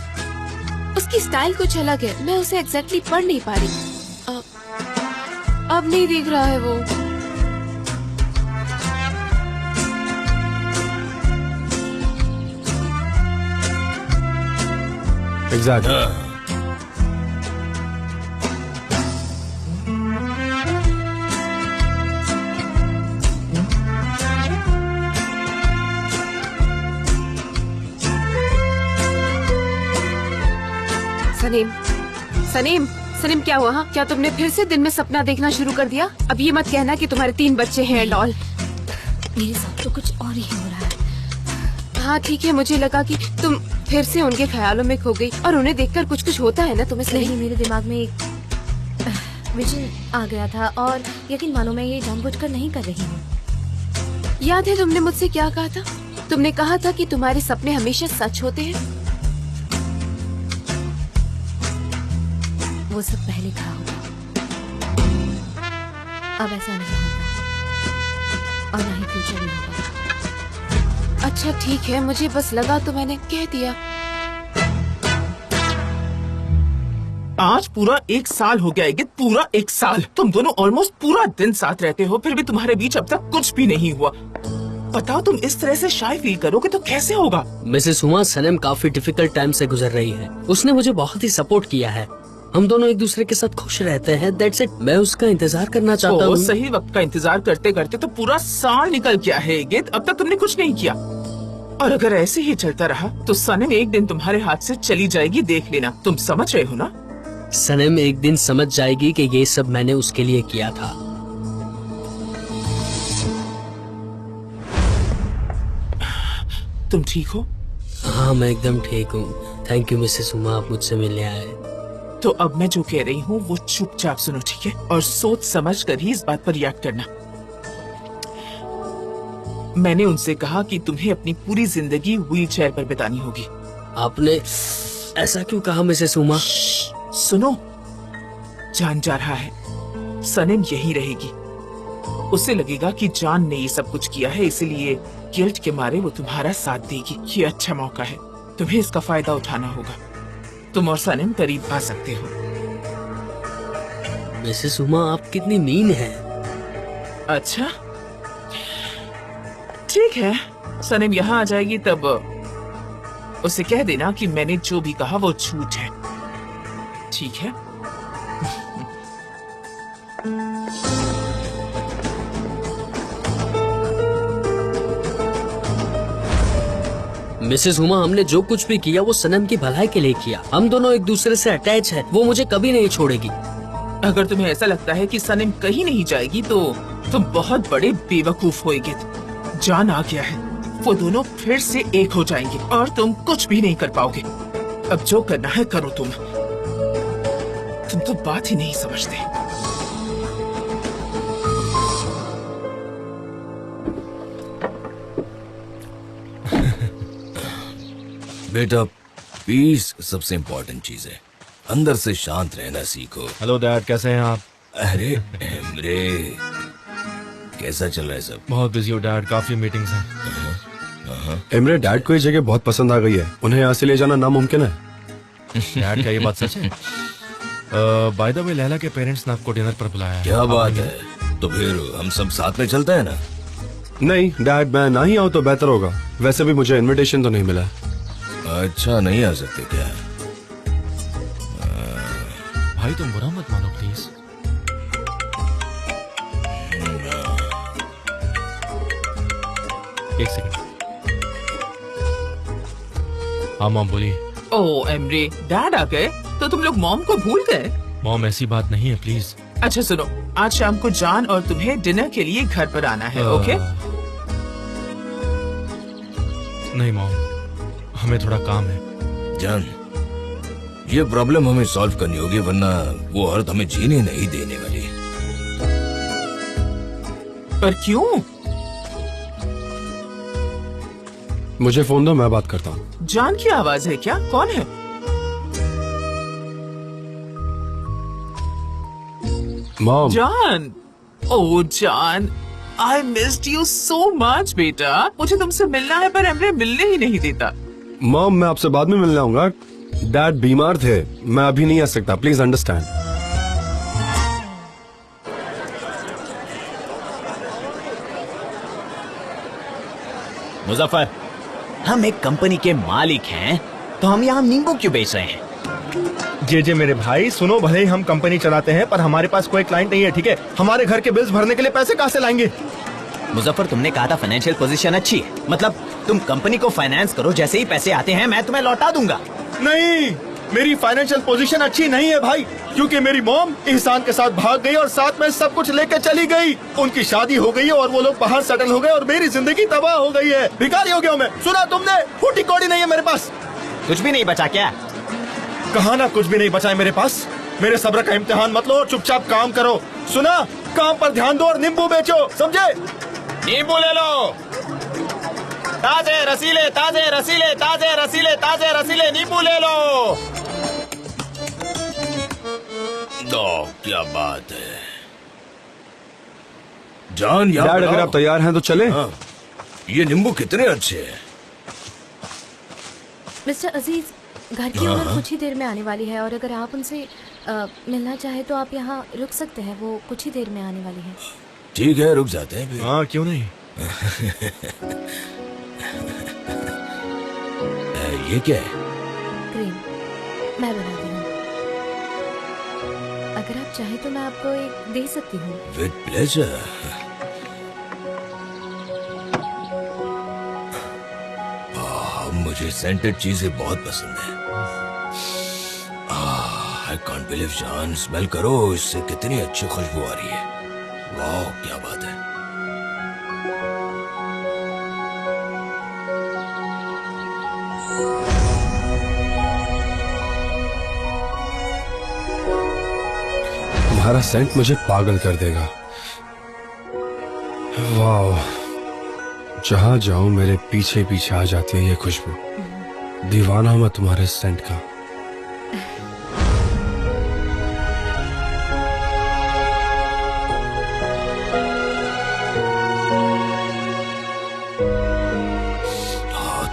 उसकी स्टाइल कुछ अलग है, मैं उसे एग्जैक्टली पढ़ नहीं पा रही। अब नहीं दिख रहा है वो। एग्जैक्टली। सनीम, सनीम, सनीम क्या हुआ? क्या तुमने फिर से दिन में सपना देखना शुरू कर दिया? अब ये मत कहना कि तुम्हारे 3 बच्चे हैं एंड ऑल। मेरे साथ तो कुछ और ही हो रहा है। हाँ ठीक है, मुझे लगा कि तुम फिर से उनके ख्यालों में खो गई, और उन्हें देखकर कुछ कुछ होता है ना तुम्हें? नहीं, मेरे दिमाग में एक विजन आ गया था, और यकीन मानो मैं ये जानबूझकर नहीं कर रही हूँ। याद है तुमने मुझसे क्या कहा था? तुमने कहा था कि तुम्हारे सपने हमेशा सच होते हैं। वो सब पहले कहा होगा, अब ऐसा नहीं होगा, और ना ही फ्यूचर में होगा। अच्छा ठीक है, मुझे बस लगा तो मैंने कह दिया। आज पूरा 1 साल हो गया है, पूरा 1 साल। तुम दोनों ऑलमोस्ट पूरा दिन साथ रहते हो, फिर भी तुम्हारे बीच अब तक कुछ भी नहीं हुआ। बताओ, तुम इस तरह से शाय फील करोगे तो कैसे होगा? मिसेस हुमा, सनम काफी डिफिकल्ट टाइम से गुजर रही है। उसने मुझे बहुत ही सपोर्ट किया है। हम दोनों एक दूसरे के साथ खुश रहते हैं। That's it. मैं उसका इंतजार करना चाहता हूँ। सही वक्त का इंतजार करते करते तो पूरा साल निकल गया है गिद, अब तक तुमने कुछ नहीं किया। और अगर ऐसे ही चलता रहा तो सनम एक दिन तुम्हारे हाथ से चली जाएगी, देख लेना। तुम समझ रहे हो ना? सनम एक दिन समझ जाएगी कि ये सब मैंने उसके लिए किया था। तुम ठीक हो? हाँ मैं एकदम ठीक हूँ। थैंक यू मिसेस हुमा, आप मुझसे मिलने आए। तो अब मैं जो कह रही हूँ वो चुपचाप सुनो, ठीक है? और सोच समझ कर ही इस बात पर रिएक्ट करना। मैंने उनसे कहा कि तुम्हें अपनी पूरी जिंदगी व्हीलचेयर पर बितानी होगी। आपने ऐसा क्यों कहा मिसेस हुमा? सुनो, जान जा रहा है, सनम यही रहेगी। उसे लगेगा कि जान ने ये सब कुछ किया है, इसलिए गिल्ट के मारे वो तुम्हारा साथ देगी। ये अच्छा मौका है, तुम्हें इसका फायदा उठाना होगा। तुम और सनम करीब आ सकते हो। मिसेस हुमा, आप कितनी मीन हैं। अच्छा ठीक है, सनम यहाँ आ जाएगी तब उसे कह देना कि मैंने जो भी कहा वो झूठ है, ठीक है? मिसेस हुमा, हमने जो कुछ भी किया वो सनम की भलाई के लिए किया। हम दोनों एक दूसरे से अटैच हैं। वो मुझे कभी नहीं छोड़ेगी। अगर तुम्हें ऐसा लगता है कि सनम कहीं नहीं जाएगी तो तुम बहुत बड़े बेवकूफ होएगे। जान आ गया है, वो दोनों फिर से एक हो जाएंगे और तुम कुछ भी नहीं कर पाओगे। अब जो करना है करो। तुम तो बात ही नहीं समझते। बेटा, पीस सबसे इम्पोर्टेंट चीज है। अंदर से शांत रहना सीखो। हेलो डैड, कैसे हैं आप? अरे एमरे, कैसा चल रहा है सब? बहुत बिजी हो डैड, काफी मीटिंग्स हैं। इमरे, डैड को ये जगह बहुत पसंद आ गई है। उन्हें यहाँ से ले जाना नामुमकिन है। डैड क्या ये बात सच है? बाय द वे, लैला के पेरेंट्स ने आपको डिनर पर बुलाया है। क्या बात है? तो फिर हम सब साथ में चलते हैं ना? नहीं डैड, मैं ना ही आऊँ तो बेहतर होगा। वैसे भी मुझे इनविटेशन तो नहीं मिला। अच्छा, नहीं आ सकते क्या? भाई तुम बुरा मत मानो प्लीज। एक सेकंड। हाँ मॉम बोलिए। ओ एमरे, डैड आ गए तो तुम लोग मॉम को भूल गए? मॉम ऐसी बात नहीं है, प्लीज। अच्छा सुनो, आज शाम को जान और तुम्हें डिनर के लिए घर पर आना है, ओके? नहीं मॉम, हमें थोड़ा काम है। जान, ये प्रॉब्लम हमें सॉल्व करनी होगी, वरना वो औरत हमें जीने नहीं देने वाली। पर क्यों? मुझे फोन दो, मैं बात करता हूँ। जान की आवाज है क्या? कौन है? मॉम। जान। ओ जान, I missed you so much बेटा। मुझे तुमसे मिलना है पर एमरे मिलने ही नहीं देता। मॉम, मैं आपसे बाद में मिलने आऊंगा। डैड बीमार थे, मैं अभी नहीं आ सकता। Please understand. मुजफ्फर, हम एक कंपनी के मालिक हैं, तो हम यहाँ नींबू क्यों बेच रहे हैं? जे मेरे भाई सुनो, भले ही हम कंपनी चलाते हैं पर हमारे पास कोई क्लाइंट नहीं है, ठीक है? हमारे घर के बिल्स भरने के लिए पैसे कहाँ से लाएंगे? मुजफ्फर, तुमने कहा था फाइनेंशियल पोजीशन अच्छी है, मतलब तुम कंपनी को फाइनेंस करो, जैसे ही पैसे आते हैं मैं तुम्हें लौटा दूंगा। नहीं, मेरी फाइनेंशियल पोजीशन अच्छी नहीं है भाई, क्योंकि मेरी मॉम एहसान के साथ भाग गई और साथ में सब कुछ लेकर चली गई। उनकी शादी हो गई और वो लोग बाहर सेटल हो गए और मेरी जिंदगी तबाह हो गई है। भिखारी हो गया हूँ मैं। सुना तुमने? फूटी कौड़ी नहीं है मेरे पास। कुछ भी नहीं बचा क्या? कहा ना कुछ भी नहीं बचा है मेरे पास। मेरे सब्र का इम्तिहान मत लो और चुपचाप काम करो। सुना? काम पर ध्यान दो और नींबू बेचो, समझे? नींबू ले लो, ताजे रसीले, ताजे रसीले, ताजे रसीले, ताजे रसीले नींबू ले लो। दो, क्या बात है जान। डैड, अगर आप तैयार हैं तो चले। हाँ, ये नींबू कितने अच्छे हैं। मिस्टर अजीज, घर की ओनर कुछ ही देर में आने वाली है और अगर आप उनसे मिलना चाहे तो आप यहाँ रुक सकते हैं। वो कुछ ही देर में आने वाली है। ठीक है, रुक जाते हैं फिर। हाँ, क्यों नहीं। ये क्या है? क्रीम मैं बनाती हूँ। अगर आप चाहे तो मैं आपको एक दे सकती हूँ। With pleasure. मुझे सेंटेड चीजें बहुत पसंद है। आई कांट बिलीव जान, स्मेल करो, इससे कितनी अच्छी खुशबू आ रही है। वाह, क्या बात है। तुम्हारा सेंट मुझे पागल कर देगा। वाह, जहां जाऊं मेरे पीछे पीछे आ जाती है ये खुशबू। दीवाना हूं मैं तुम्हारे सेंट का।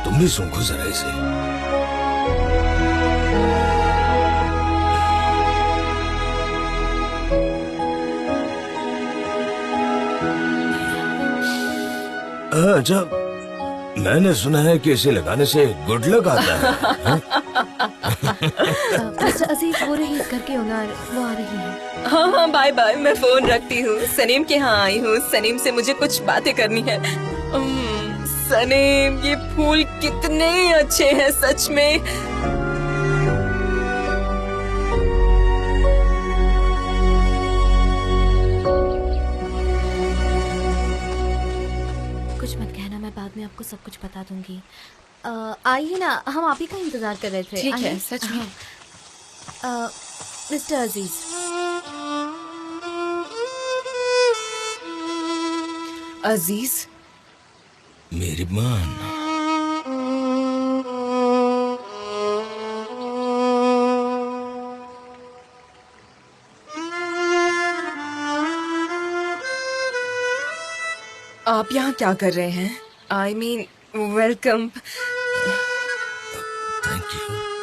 तुम भी सूंघो जरा इसे। अच्छा, मैंने सुना है कि इसे लगाने से गुड लक आता है। मिस्टर अजीज, वो रही घर के ओनर, वो आ रही है। हाँ हाँ, बाय बाय, मैं फोन रखती हूँ। सनीम के यहाँ आई हूँ, सनीम से मुझे कुछ बातें करनी है। सनीम, ये फूल कितने अच्छे हैं सच में। कुछ मत कहना, मैं बाद में आपको सब कुछ बता दूंगी। आइए ना, हम आप ही का इंतजार कर रहे थे। ठीक है, आइए। सच में। मिस्टर अजीज, अजीज, मेहरबान। आप यहाँ क्या कर रहे हैं? I mean welcome. Thank you.